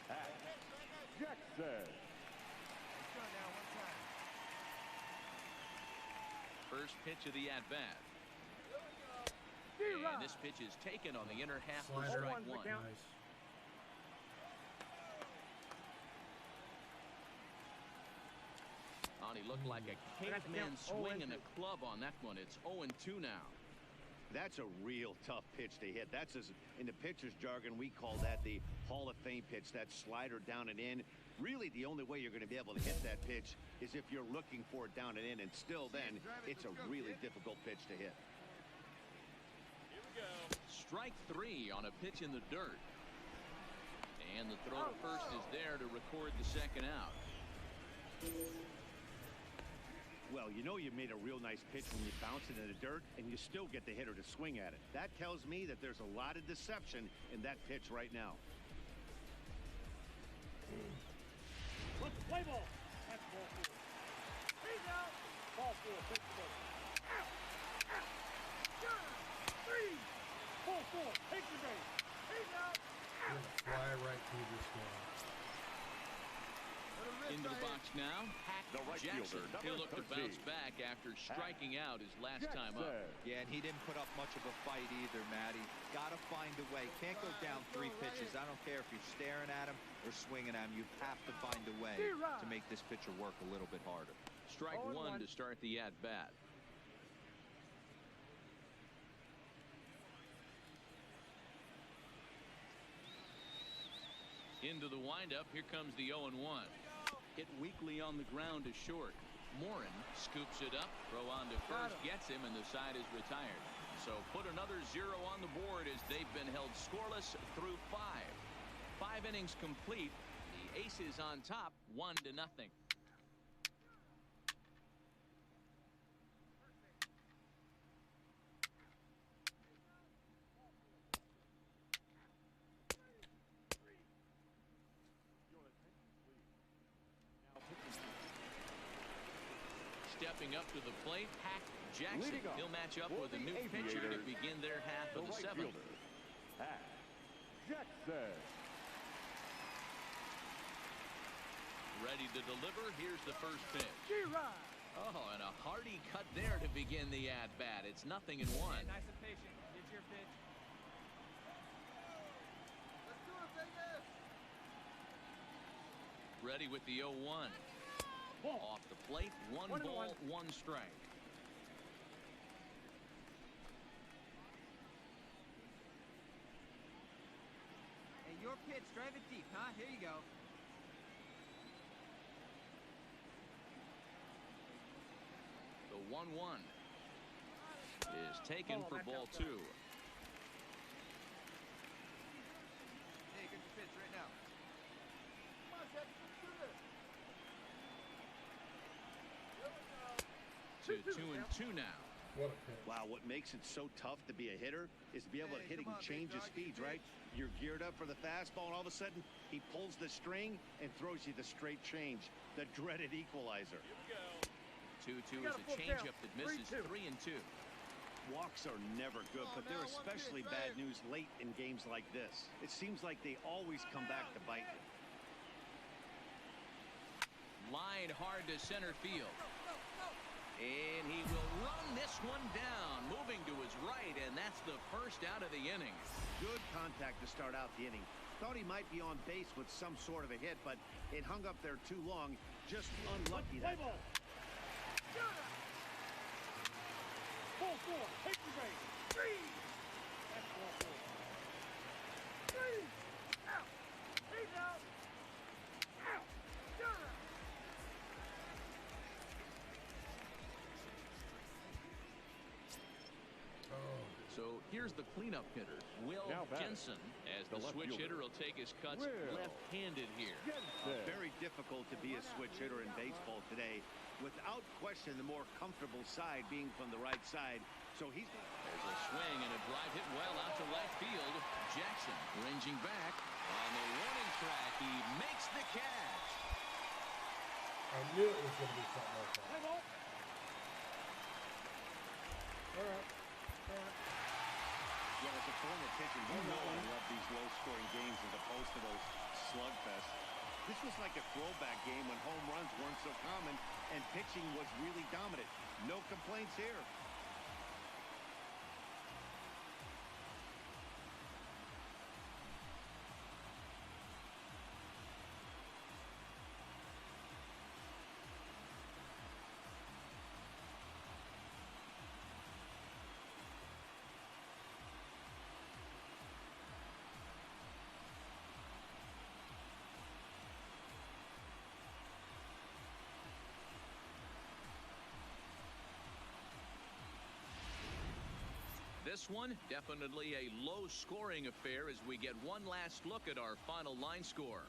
Jackson. First pitch of the at-bat. And this pitch is taken on the inner half for Slider. strike one. Nice. He looked like a caveman swinging a club on that one. It's 0-2 now. That's a real tough pitch to hit. That's in the pitcher's jargon, we call that the Hall of Fame pitch, that slider down and in. Really, the only way you're going to be able to hit that pitch is if you're looking for it down and in, and still then, it's a really difficult pitch to hit. Strike 3 on a pitch in the dirt. And the throw to first is there to record the second out. Well, you know you made a real nice pitch when you bounce it in the dirt, and you still get the hitter to swing at it. That tells me that there's a lot of deception in that pitch right now. Let's play ball. That's ball 4. He's out. Ball 4. Pitch to go. Out. Out. You're out. 3. Ball 4. Take the base. He's out. We're gonna fly right through this one. Into the box now, Hack The right Jackson. fielder, He'll look to 13. bounce back after striking out his last time up. Yeah, and he didn't put up much of a fight either, Matty. Got to find a way. Can't go down 3 pitches. I don't care if you're staring at him or swinging at him. You have to find a way to make this pitcher work a little bit harder. Strike 1 to start the at-bat. Into the windup. Here comes the 0-1. Hit weakly on the ground to short. Morin scoops it up. Throw on to first. Gets him, and the side is retired. So put another 0 on the board as they've been held scoreless through 5. 5 innings complete. The Aces on top, 1-0. stepping up to the plate, Hack Jackson. Leading off He'll match up for with a the new pitcher to Aviators, begin their half the of the right seventh. fielder, Hack Jackson. Ready to deliver. Here's the first pitch. G-Ride. Oh, and a hearty cut there to begin the at-bat. It's 0-1. Nice and patient. Here's your pitch. Let's do it, Vegas. Ready with the 0-1. Off the plate, one ball, one strike. Hey, your pitch. Drive it deep, huh? Here you go. The 1-1 is taken for ball 2. Hey, good pitch right now. Come on, Ted. Let's do this. Here we go. 2-2 now. What a pitch. Wow, what makes it so tough to be a hitter is to be able to Hey, hit come and on, change big his dog, speeds, get right? You're geared up for the fastball, and all of a sudden, he pulls the string and throws you the straight change, the dreaded equalizer. 2-2 got is a a full changeup count. that misses 3-2. 3-2. Walks are never good, but they're now, one especially pitch, bad right news late in games like this. It seems like they always come back to bite you. Line hard to center field. And he will run this one down, moving to his right, and that's the first out of the inning. Good contact to start out the inning. Thought he might be on base with some sort of a hit, but it hung up there too long. Just unlucky that time. Ball 4. Take the race. 3. That's ball 4. 3. Out. He's out. Out. You're out. So here's the cleanup hitter, Will Now batting, Jensen, as the the left switch fielder, hitter will take his cuts Will left-handed here. Jensen. Very difficult to be a switch hitter in baseball today. Without question, the more comfortable side being from the right side. So he's... There's a swing and a drive hit well out to left field. Jackson ranging back on the warning track. He makes the catch. I knew it was going to be something like that. Hey, ball. All right. Yeah, as a former pitcher, you know I love these low-scoring games as opposed to those slugfests. This was like a throwback game when home runs weren't so common and pitching was really dominant. No complaints here. This one, definitely a low-scoring affair as we get one last look at our final line score.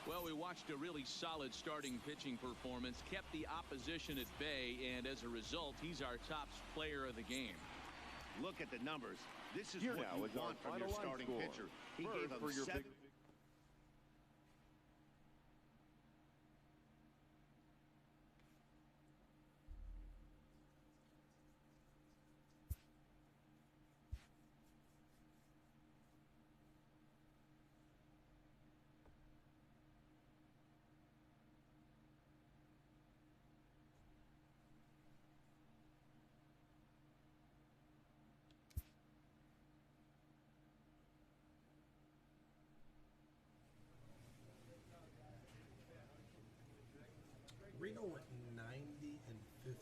Well, we watched a really solid starting pitching performance, kept the opposition at bay, and as a result, he's our top player of the game. Look at the numbers. This is Here what now you is our want from your final line starting score. pitcher. He First, gave him for your 7. big... Reno went 90 and 50.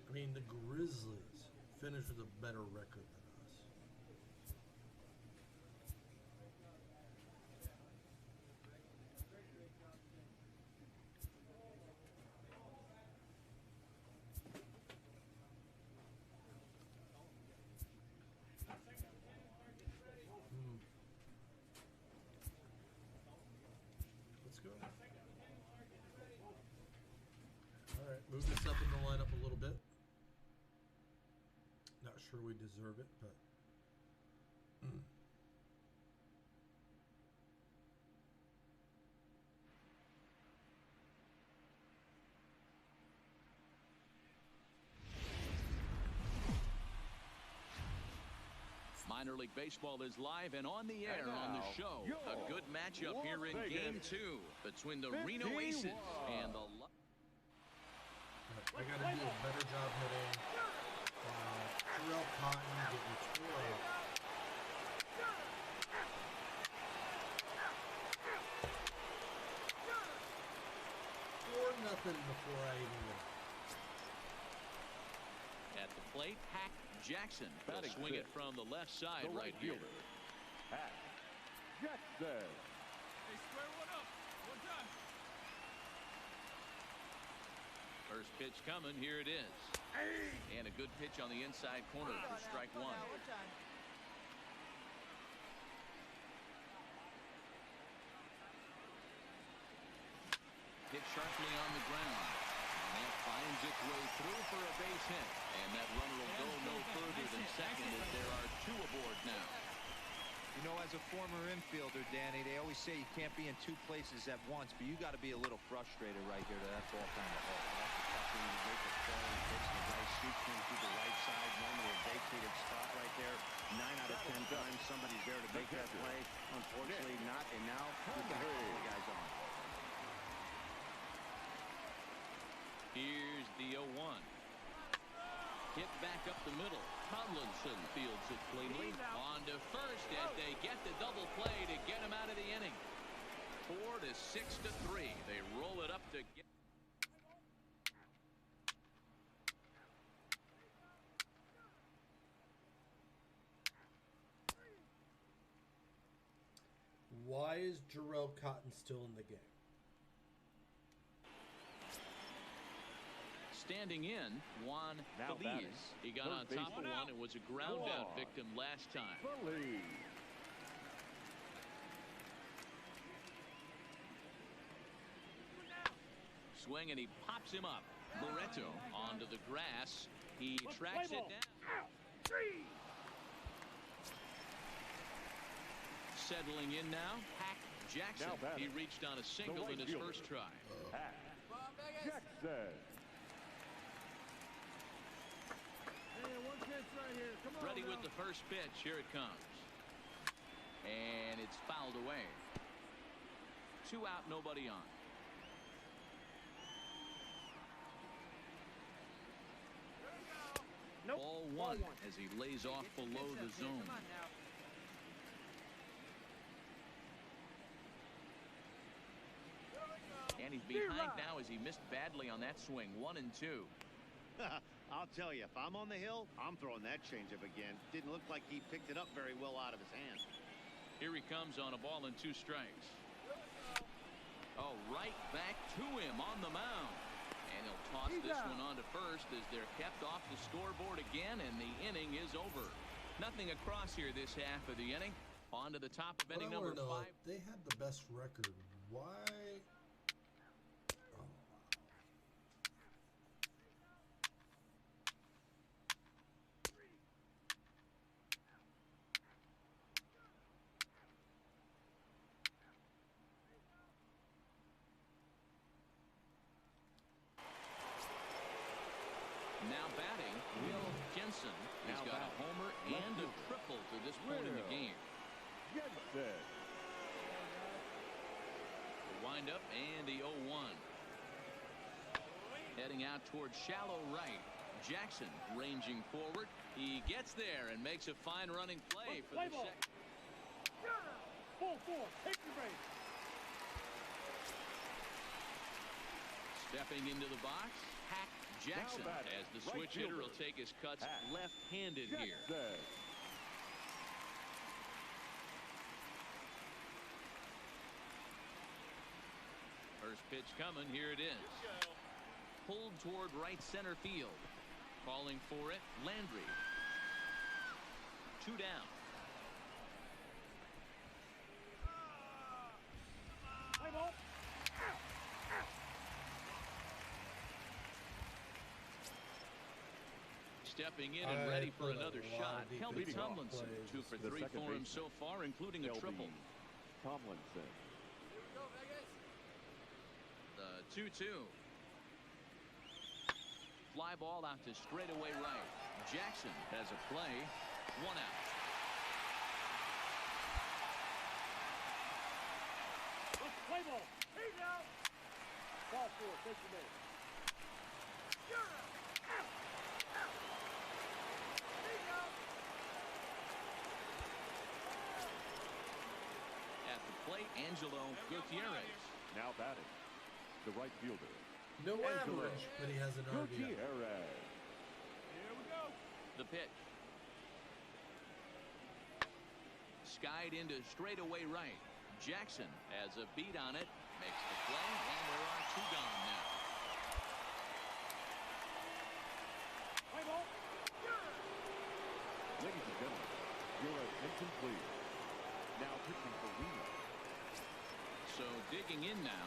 I mean, the Grizzlies finished with a better record than us. sure we deserve it, but Minor League Baseball is live and on the air on the show. A good matchup here in Game 2 between the Reno Aces and the... I got to do a better job hitting. Terrell Cotton getting tore up. 4-0 before I even win. At the plate, Hack Jackson will swing it from the left side right here. Hack Jackson. Hey, square one up. One time. First pitch coming. Here it is. And a good pitch on the inside corner for strike one. Hit sharply on the ground. And that finds its way through for a base hit. And that runner will go no further than second as there are two aboard now. You know, as a former infielder, Danny, they always say you can't be in two places at once, but you got to be a little frustrated right here. That ball kind of hit. That's the tough thing. You make a throw, takes the right seat, comes to the right side. Normally a vacated spot right there. 9 out of 10 times somebody's there to make that play. Unfortunately not, and now we've got all the guys on. Here's the 0-1. Hit back up the middle. Tomlinson fields it cleanly. On to first as they get the double play to get him out of the inning. 4-6-3. They roll it up to get. Why is Jarrell Cotton still in the game? Standing in, Juan Feliz. He got on top of one and was a ground out victim last time. Swing and he pops him up. Barreto onto the grass. He tracks it down. Settling in now, Hack Jackson. He reached on a single in his first try. Hack Jackson. Ready with the first pitch. Here it comes. And it's fouled away. 2 out, nobody on. Ball one as he lays off below the zone. And he's behind now as he missed badly on that swing. 1 and 2. I'll tell you, if I'm on the hill, I'm throwing that changeup again. Didn't look like he picked it up very well out of his hand. Here he comes on a ball and 2 strikes. Oh, right back to him on the mound. And he'll toss this one on to first as they're kept off the scoreboard again, and the inning is over. Nothing across here this half of the inning. On to the top of inning number 5. They had the best record. Why? Now batting, Will Jensen. He's got a homer and a triple to this point in the game. Jensen. The windup and the 0-1. Heading out towards shallow right. Jackson ranging forward. He gets there and makes a fine running play for the second. Full force. Take the base. Stepping into the box, Hack Jackson as the switch hitter will take his cuts left-handed here. First pitch coming. Here it is. Pulled toward right center field. Calling for it, Landry. 2 down. stepping in and ready for another shot. Kelby defensive Tomlinson, plays. 2 for 3 for him so far, including a triple. Tomlinson. The 2-2. Fly ball out to straightaway right. Jackson has a play. 1 out. Play ball. He's out. Ball 4. Take the ball. You're out. Out. Out. He's out. At the plate, Angelo Gutierrez. Now batting, the right fielder. No Angelo average, but he has an RBI. Gutierrez. Here we go. The pitch. Skied into straightaway right. Jackson has a beat on it, makes the play, and there are 2 gone now. Play ball. Ladies and gentlemen, your attention please. Now pitching for Reno. So digging in now,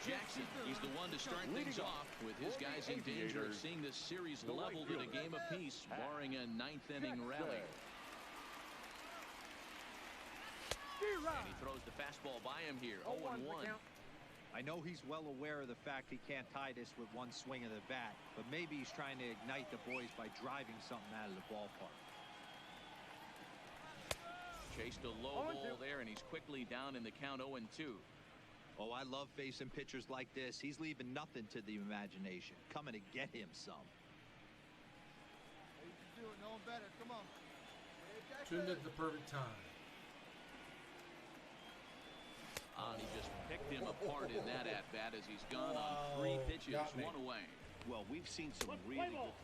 Jackson. He's the one to start things off with his guys in danger of seeing this series leveled at a game apiece, barring a 9th inning rally. And he throws the fastball by him here. 0-1. I know he's well aware of the fact he can't tie this with one swing of the bat, but maybe he's trying to ignite the boys by driving something out of the ballpark. Chased a low ball there, and he's quickly down in the count. 0-2. Oh, I love facing pitchers like this. He's leaving nothing to the imagination. Coming to get him some. You can do it. No one better. Come on. Tuned at the perfect time. He just picked him apart in that at-bat as he's gone on 3 pitches, 1 away. Well, we've seen some really good.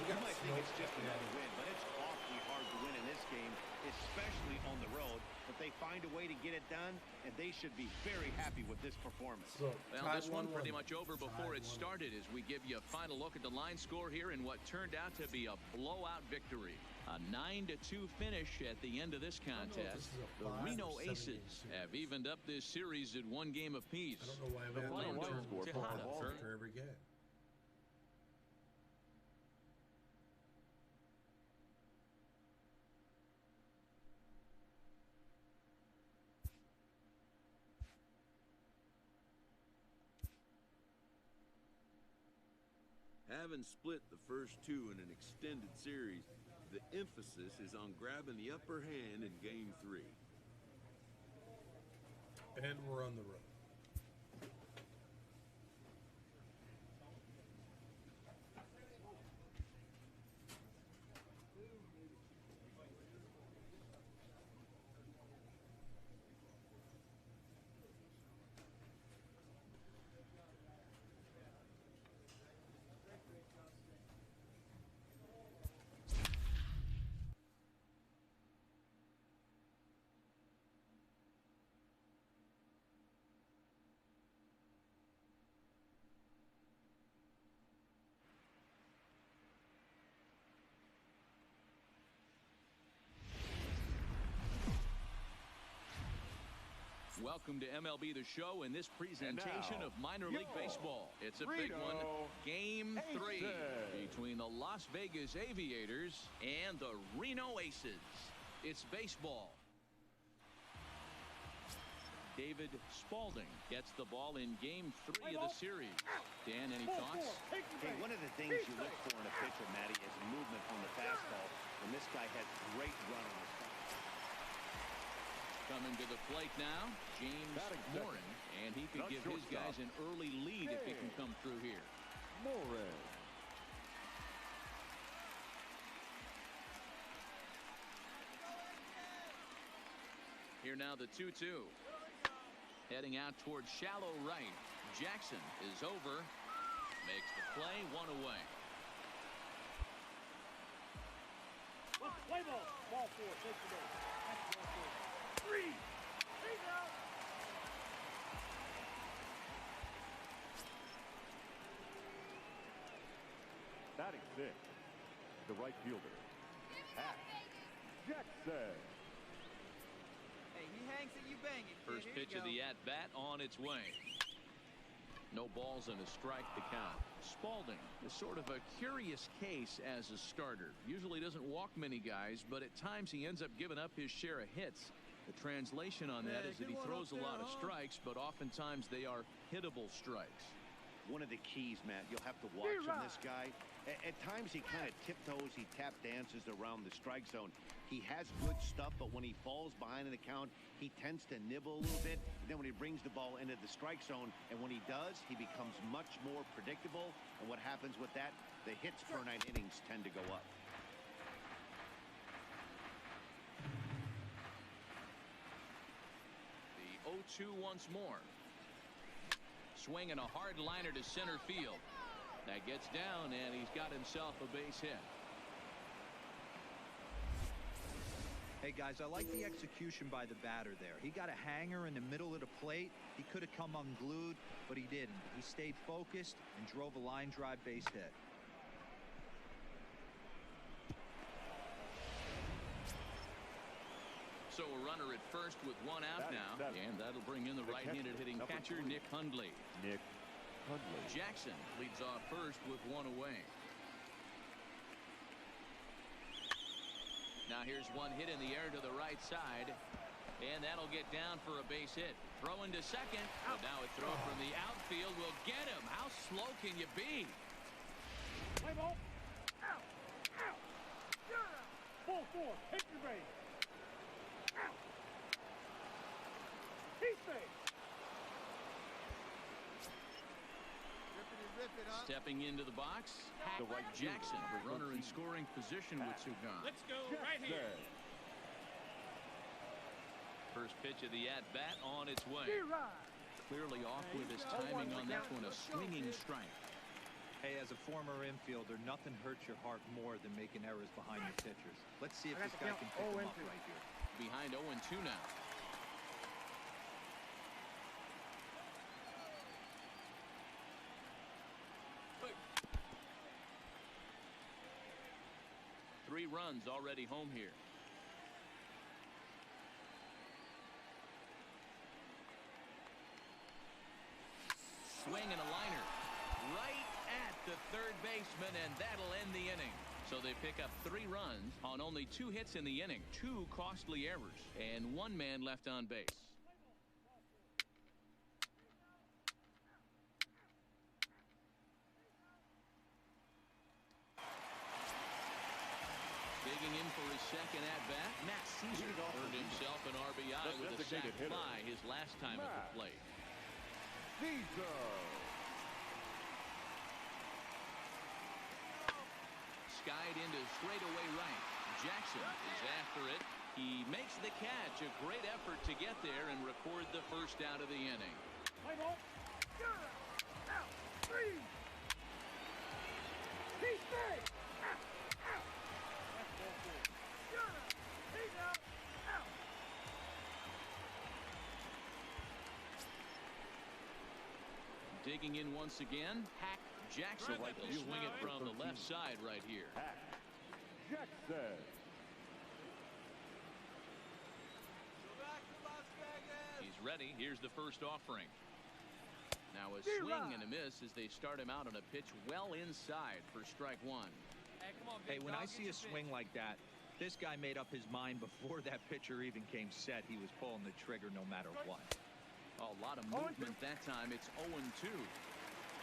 You might think it's just another win, but it's awfully hard to win in this game, especially on the road. But they find a way to get it done, and they should be very happy with this performance. So, well, this one pretty much over before it started as we give you a final look at the line score here in what turned out to be a blowout victory. A 9-2 finish at the end of this contest. The Reno Aces have evened up this series at 1 game apiece. I don't know why we have Orlando to Tejada. after every game. Having split the first 2 in an extended series, the emphasis is on grabbing the upper hand in Game 3. And we're on the road. Welcome to MLB The Show and this presentation of minor league baseball. It's a big one. Game 3 between the Las Vegas Aviators and the Reno Aces. It's baseball. David Spalding gets the ball in Game 3 of the series. Dan, any thoughts? Hey, one of the things you look for in a pitcher, Matty, is movement on the fastball. And this guy has great run on his fastball. Coming to the plate now, James Morin, and he could give his guys an early lead if he can come through here. Morin. Here now the 2-2. Heading out towards shallow right. Jackson is over. Makes the play, 1 away. Play ball. Ball 4. Take the ball. That's ball 4. 3. He's out. Batting 6, the right fielder, Jackson. Hey, he hangs it, you bang it. First pitch of the at-bat on its way. No balls and a strike to count. Spalding is sort of a curious case as a starter. Usually doesn't walk many guys, but at times he ends up giving up his share of hits. The translation on that is that he throws a lot of strikes, but oftentimes they are hittable strikes. One of the keys, Matt, you'll have to watch from this guy. At times he kind of tiptoes, he tap dances around the strike zone. He has good stuff, but when he falls behind in the count, he tends to nibble a little bit. And then when he brings the ball into the strike zone, and when he does, he becomes much more predictable. And what happens with that? The hits per 9 innings tend to go up. The 0-2 once more. Swinging a hard liner to center field. That gets down, and he's got himself a base hit. Hey, guys, I like the execution by the batter there. He got a hanger in the middle of the plate. He could have come unglued, but he didn't. He stayed focused and drove a line drive base hit. So a runner at first with one out now, and that'll bring in the right-handed hitting catcher, Nick Hundley. Jackson leads off first with one away. Now here's one hit in the air to the right side, and that'll get down for a base hit. Throwing to second, but now a throw from the outfield will get him. How slow can you be? Play ball. Out. Out. You're out. Ball 4. Hit your base. Out. He's safe. Stepping into the box, Jackson, the runner in scoring position with two gone. Let's go right here. First pitch of the at-bat on its way. Clearly off with his timing on that one, a swinging strike. Hey, as a former infielder, nothing hurts your heart more than making errors behind your pitchers. Let's see if this guy can pick them up right here. Behind 0-2 now. Three runs already home here. Swing and a liner right at the third baseman, and that'll end the inning. So they pick up 3 runs on only 2 hits in the inning, 2 costly errors, and 1 man left on base. Digging in for his second at-bat, Matt Caesar earned himself an RBI with a sac fly his last time at the plate. Skied into straightaway right. Jackson is after it. He makes the catch. A great effort to get there and record the first out of the inning. Play ball. Out. 3. He's safe. Out. Out. That's ball 4. He's out. Out. Digging in once again, Jackson will swing it from the left side right here. Jackson. He's ready. Here's the first offering. Now a swing and a miss as they start him out on a pitch well inside for strike 1. Hey, when I see a swing like that, this guy made up his mind before that pitcher even came set. He was pulling the trigger no matter what. A lot of movement that time. It's 0-2.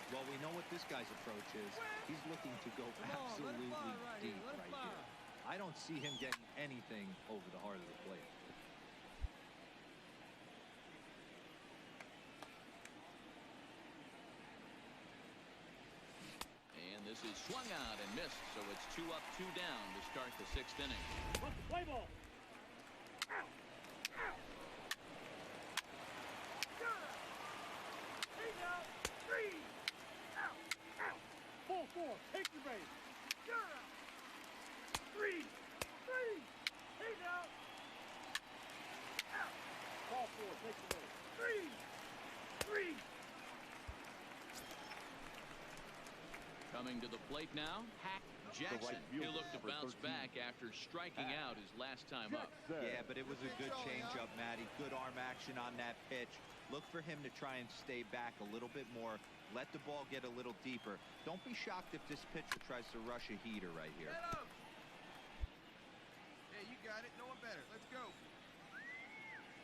Well, we know what this guy's approach is. He's looking to go absolutely deep right here. I don't see him getting anything over the heart of the plate. And this is swung out and missed, so it's 2 up, 2 down to start the 6th inning. Play ball. Out. Out. He's out. 3. Out. Out. Ball 4. Take your base. You're out. 3. 3. He's out. Out. Ball 4. Take your base. 3. 3. Coming to the plate now, Jackson. He'll look to bounce back after striking out his last time up. Yeah, but it was a good changeup, Matty. Good arm action on that pitch. Look for him to try and stay back a little bit more. Let the ball get a little deeper. Don't be shocked if this pitcher tries to rush a heater right here. Get him! Hey, you got it. No one better. Let's go.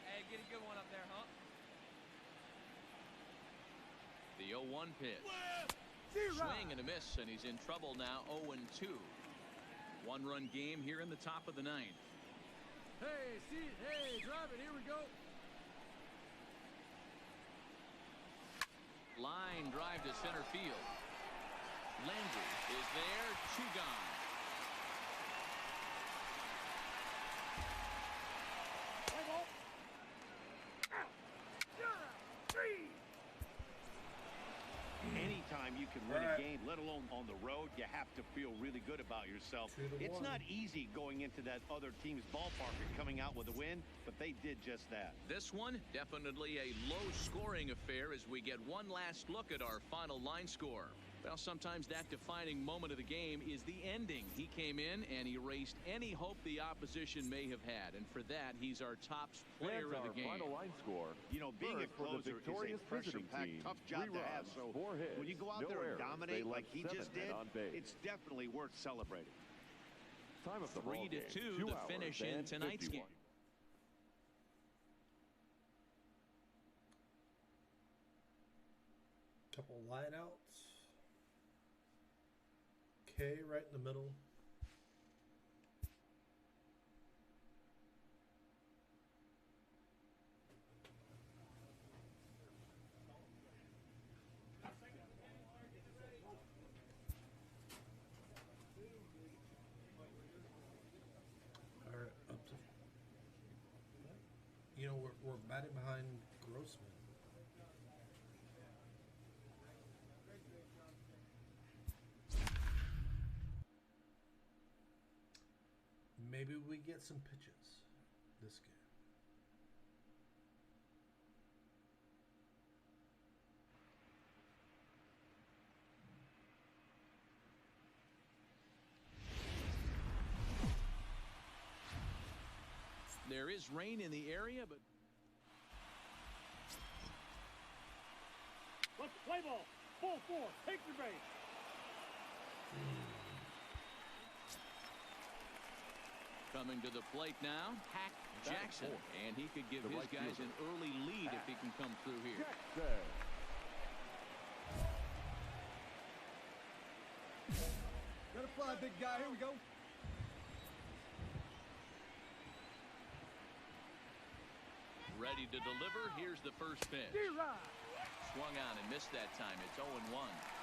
Hey, get a good one up there, huh? The 0-1 pitch. Swing and a miss, and he's in trouble now. 0-2. One-run game here in the top of the ninth. Hey, see it. Hey, drive it. Here we go. Line drive to center field. Landry is there. 2 gone. Anytime you can win a game, let alone on the road, you have to feel really good about yourself. It's not easy going into that other team's ballpark and coming out with a win, but they did just that. This one, definitely a low-scoring affair as we get one last look at our final line score. Well, sometimes that defining moment of the game is the ending. He came in and erased any hope the opposition may have had, and for that, he's our top player of the game. Final line score. You know, being a closer is a pressure-packed, tough job to have. So when you go out there and dominate like he just did, it's definitely worth celebrating. Time of the 3-2, the finish in tonight's game. Couple lineouts. K right in the middle. All right, up to. You know, we're batting behind Grossman. Maybe we get some pitches this game. There is rain in the area, but Let's play ball. Full force. Take your base. coming to the plate now, Hack Jackson, and he could give his guys an early lead if he can come through here. Got to fly, big guy. Here we go. Ready to deliver. Here's the first pitch. Swung on and missed that time. It's 0-1.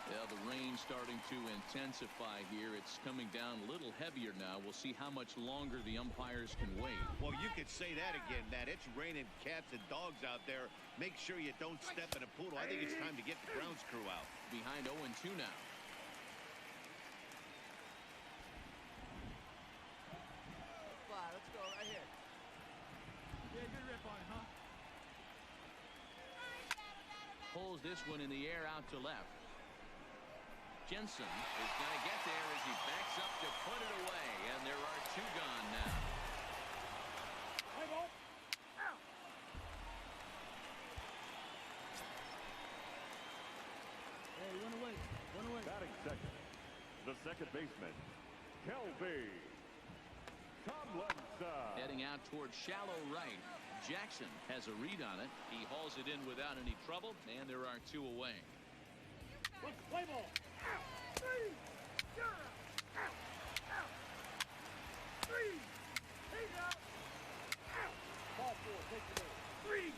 Yeah, the rain starting to intensify here. It's coming down a little heavier now. We'll see how much longer the umpires can wait. Well, you could say that again, Matt. It's raining cats and dogs out there. Make sure you don't step in a poodle. I think it's time to get the grounds crew out. Behind 0-2 now. Let's go right here. Yeah, good rip on it, huh? Pulls this one in the air out to left. Jensen is going to get there as he backs up to put it away, and there are two gone now. Play ball. Out. Hey, run away. Run away. Batting second, the second baseman, Kelby Tomlinson. Heading out towards shallow right. Jackson has a read on it. He hauls it in without any trouble, and there are two away. Let's play ball. Out. Three. Out. Out. Three. He's out. Out. Ball four. Take the ball. Three.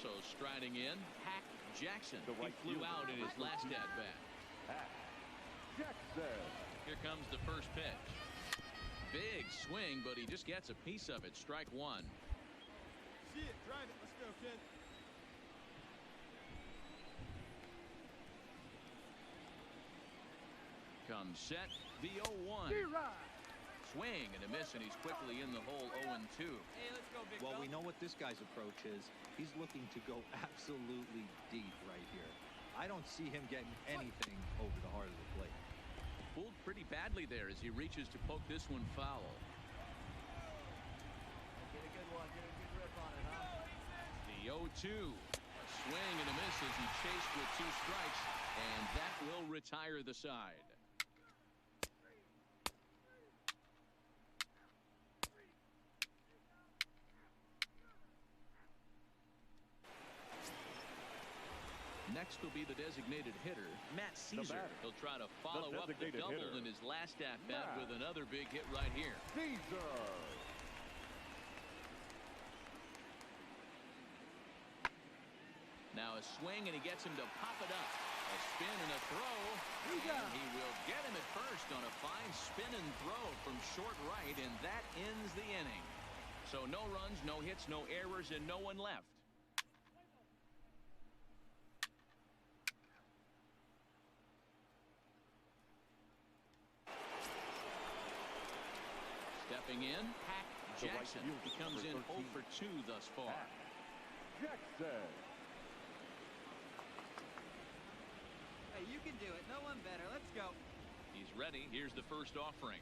So striding in, Hack Jackson. He flew out in his last at-bat. Hack Jackson. Here comes the first pitch. Big swing, but he just gets a piece of it. Strike one. See it. Drive it. Let's go, kid. Comes set. The 0-1. Swing and a miss, and he's quickly in the hole. 0-2. Hey, let's go, big Well, fella. we know what this guy's approach is. He's looking to go absolutely deep right here. I don't see him getting anything over the heart of the plate. Pulled pretty badly there as he reaches to poke this one foul. Get a good one. Get a good rip on it, huh? The The 0-2. A swing and a miss as he chased with 2 strikes, and that will retire the side. Next will be the designated hitter, Matt Caesar. He'll try to follow up the double in his last at-bat with another big hit right here. Caesar. Now a swing, and he gets him to pop it up. A spin and a throw, and he will get him at first on a fine spin and throw from short right, and that ends the inning. So no runs, no hits, no errors, and no one left. Stepping in, Hack Jackson. He comes in 0 for 2 thus far. Jackson. Hey, you can do it. No one better. Let's go. He's ready. Here's the first offering.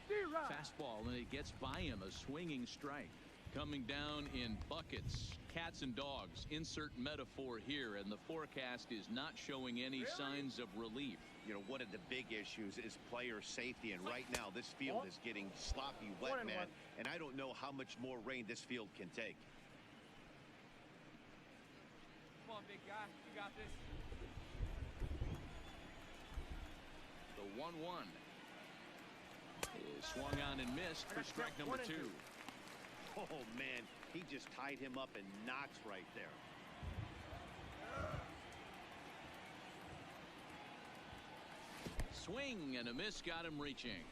Fastball, and it gets by him. A swinging strike. Coming down in buckets. Cats and dogs. Insert metaphor here, and the forecast is not showing any signs of relief. You know, one of the big issues is player safety, and right now this field is getting sloppy wet, man, and I don't know how much more rain this field can take. Come on, big guy. You got this. The 1-1 is swung on and missed for strike number 2. Oh, man, he just tied him up and knocks right there. Swing and a miss got him reaching.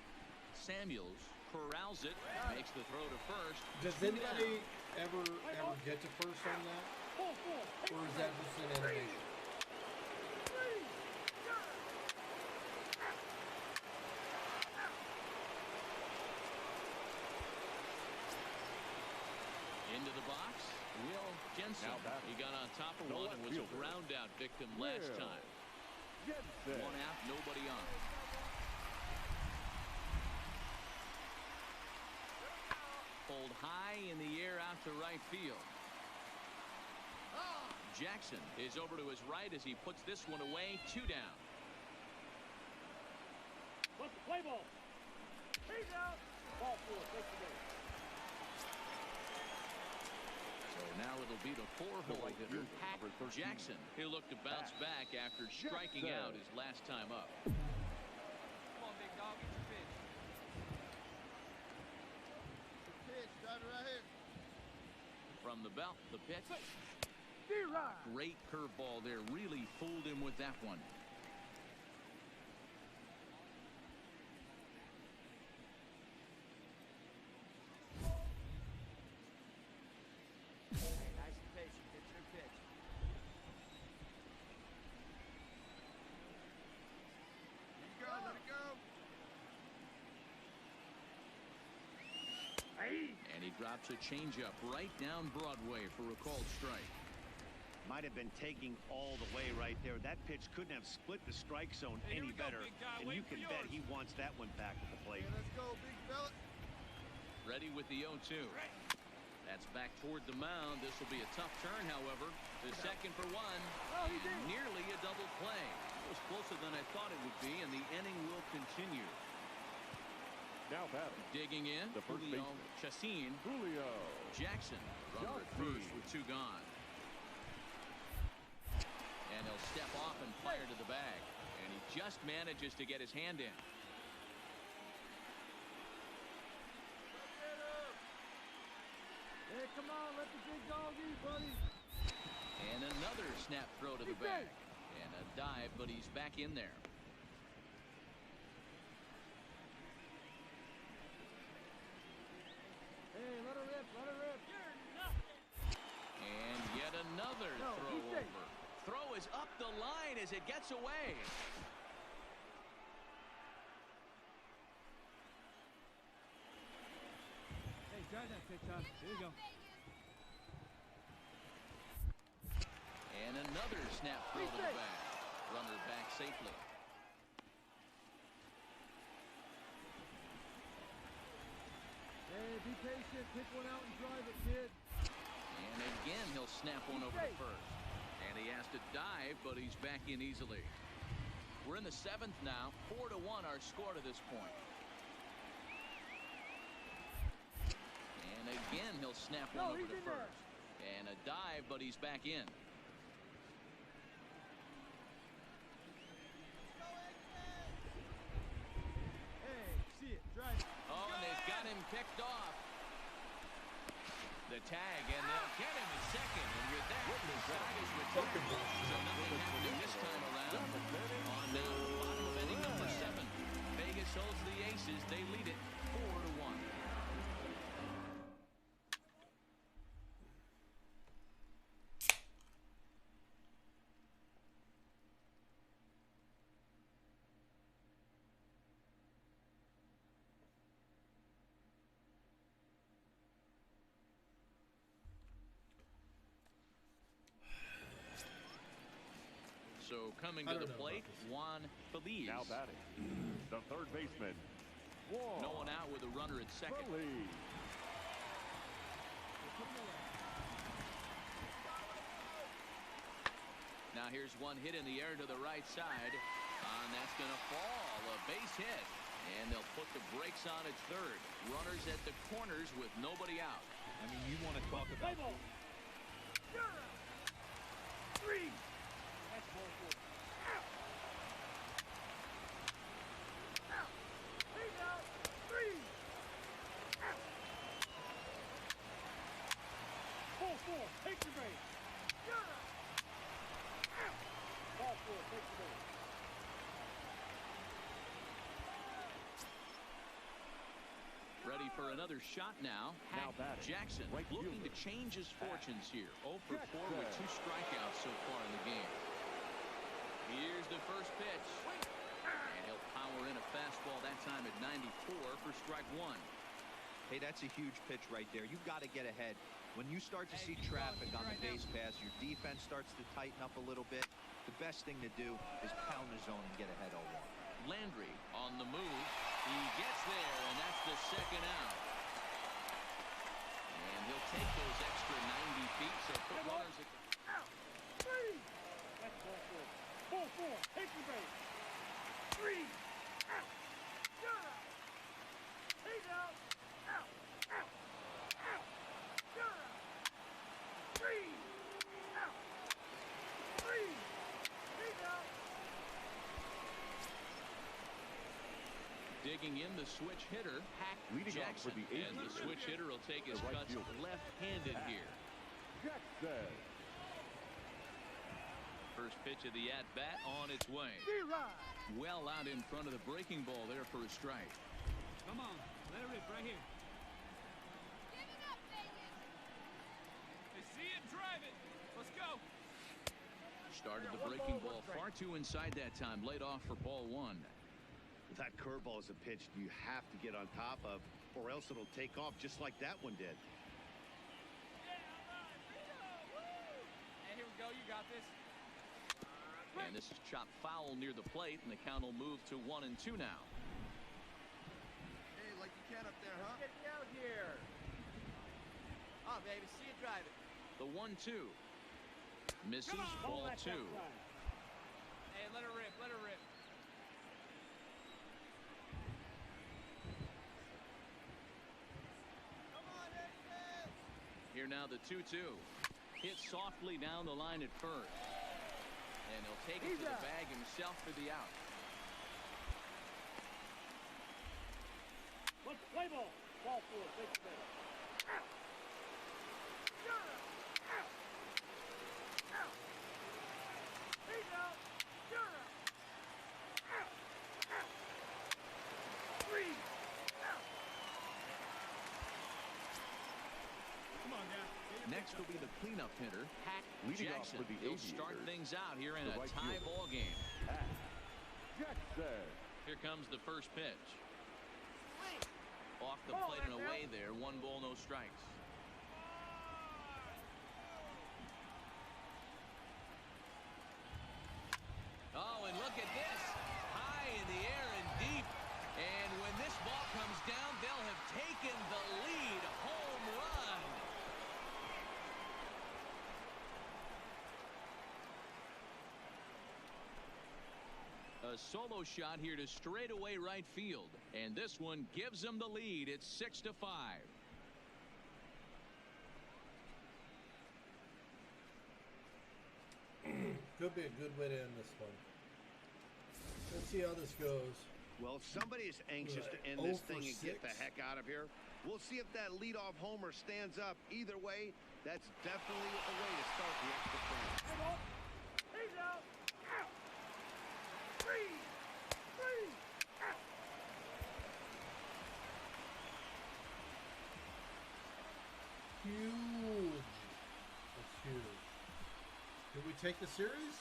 Samuels corrals it, makes the throw to first. Does anybody ever get to first on that? Or is that just an animation? Into the box, Will Jensen. He got on top of one and was a ground out victim last time. Jensen. 1 out, nobody on. Pulled high in the air out to right field. Jackson is over to his right as he puts this one away. 2 down. What's the play ball? He's out. Ball 4. Takes the game. So now it'll be the 4-hole hitter, Hack Jackson. He'll look to bounce back after striking out his last time up. Come on, big dog. Get your pitch. Pitch. Drive it right here. From the belt, the pitch. Great curveball there. Really fooled him with that one. Nice and patient. Get your pitch. He's good. Let it go. And he drops a changeup right down Broadway for a called strike. Might have been taking all the way right there. That pitch couldn't have split the strike zone any better, and you can bet he wants that one back at the plate. Let's go, big fella. Ready with the 0-2. That's back toward the mound. This will be a tough turn, however. The second for 1. Nearly a double play. It was closer than I thought it would be, and the inning will continue. Now batting. Digging in, The first Julio baseman. Chassin. Julio. Jackson, runner at first with 2 gone. And he'll step off and fire to the bag. And he just manages to get his hand in. Hey, come on, let the big dog eat, buddy. And another snap throw to the bag. And a dive, but he's back in there. Hey, let her rip, let her rip. And yet another throw over. Throw is up the line as it gets away. Hey, drive that pitch up. There you go. And another snap throw to the bag. Runner back safely. Hey, be patient. Pick one out and drive it, kid. And And again, he'll snap one over to first. And he has to dive, but he's back in easily. We're in the 7th now. 4-1 our score to this point. And again, he'll snap one over to first. And a dive, but he's back in. Hey, see it, drive it. Oh, and they've got him picked off. The tag, and they'll get him in second. And with that, the side is returned. So nothing happening this time around. On down to the bottom of inning number 7. Vegas holds the Aces. They lead it 4-1. So coming to the plate, Juan Feliz. Now batting, the third baseman, Juan. No one out with a runner at second. Feliz. Now here's one hit in the air to the right side. And that's going to fall. A base hit. And they'll put the brakes on at third. Runners at the corners with nobody out. I mean, you want to talk about... Three. Take your base. Ball 4, take your base. Ready for another shot now. Jackson looking to change his fortunes here. 0 for 4 with 2 strikeouts so far in the game. Here's the first pitch. And he'll power in a fastball that time at 94 for strike 1. Hey, that's a huge pitch right there. You've got to get ahead. When you start to see traffic on the base pass, your defense starts to tighten up a little bit. The best thing to do is pound the zone and get ahead 0-1. Landry on the move. He gets there, and that's the second out. And he'll take those extra 90 feet, so put runners at the... Three. That's ball 4. Ball 4, take your base. 3. Out. Shut up. He's out. Out. Out. Out. Shut up. 3. Out. 3. He's out. Digging in the switch hitter, Leading off Jackson. for the And the switch hitter will take his right cuts fielder. left-handed here. Jackson. First pitch of the at-bat on its way. Well out in front of the breaking ball there for a strike. Come on, let it rip right here. Give it up, Vegas. They see it, drive it. Let's go. Started the breaking ball far too inside that time. Laid off for ball 1. That curveball is a pitch you have to get on top of, or else it'll take off just like that one did. Hey, here we go. You got this. And this is chopped foul near the plate, and the count will move to 1-2 now. Hey, like you can up there, huh? Get me out here. Oh, baby, see it, drive it. The 1-2. Misses, ball 2. Hey, let her rip, let her rip. Here now the 2-2. Hit softly down the line at first. And he'll take it to the bag himself for the out. Let's play ball. Ball 4, take your base. Out. Shut up. Out. Out. He's out. Shut up. Out. Out. 3. Out. Come on, guys. Next will be the cleanup hitter, Leading off Jackson. for the He'll start Aviators, things out here in the a right tie fielder. ball game. Jackson. Here comes the first pitch. Off the plate and away there. 1 ball, no strikes. Oh, and look at this. High in the air and deep. And when this ball comes down, they'll have taken the lead. Home run. A solo shot here to straightaway right field. And this one gives him the lead. It's 6-5. Could be a good way to end this one. Let's see how this goes. Well, somebody is anxious to end this thing and get the heck out of here. We'll see if that leadoff homer stands up. Either way, that's definitely a way to start the extra frame. He's out. Out. Three. Out. Huge. That's huge. Did we take the series?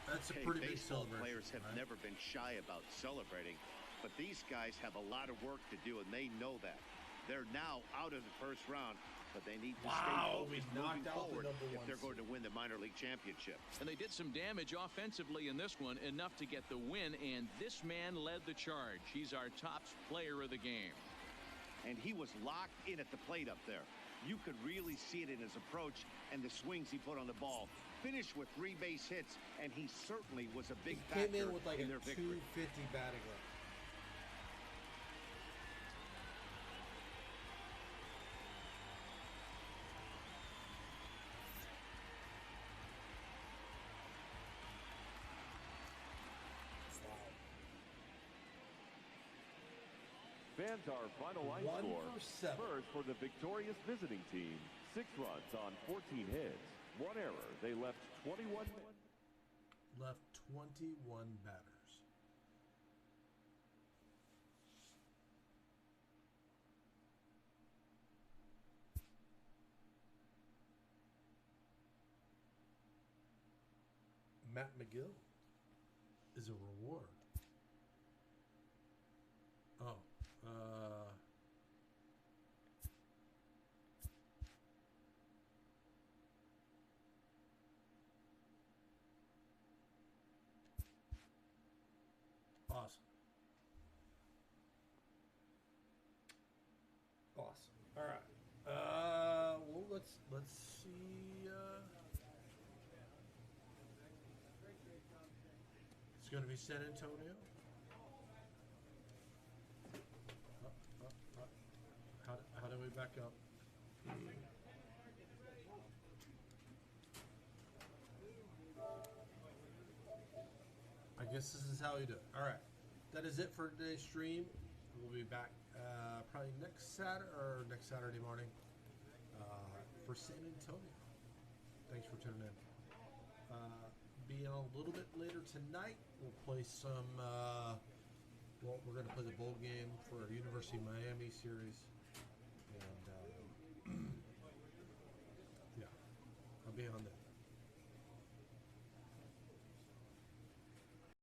That's a pretty big celebration. Players have never been shy about celebrating, but these guys have a lot of work to do, and they know that. They're now out of the first round, but they need to stay focused moving forward if they're going to win the minor league championship. And they did some damage offensively in this one, enough to get the win, and this man led the charge. He's our top player of the game. And he was locked in at the plate up there. You could really see it in his approach and the swings he put on the ball. Finished with 3 base hits, and he certainly was a big factor came in with like in a their victory. 250 batting average. Fans, our final line 1 score. for 7. First, for the victorious visiting team, 6 runs on 14 hits. 1 error. They left 21 men. Left 21 batters. Matt McGill is a reward. Oh, awesome. Awesome. All right. Well, let's see. It's going to be San Antonio. How do we back up? I guess this is how we do it. All right. That is it for today's stream. We'll be back probably next Saturday morning for San Antonio. Thanks for tuning in. Be on a little bit later tonight. We'll play some. Well, we're going to play the bowl game for our University of Miami series, and yeah, I'll be on that.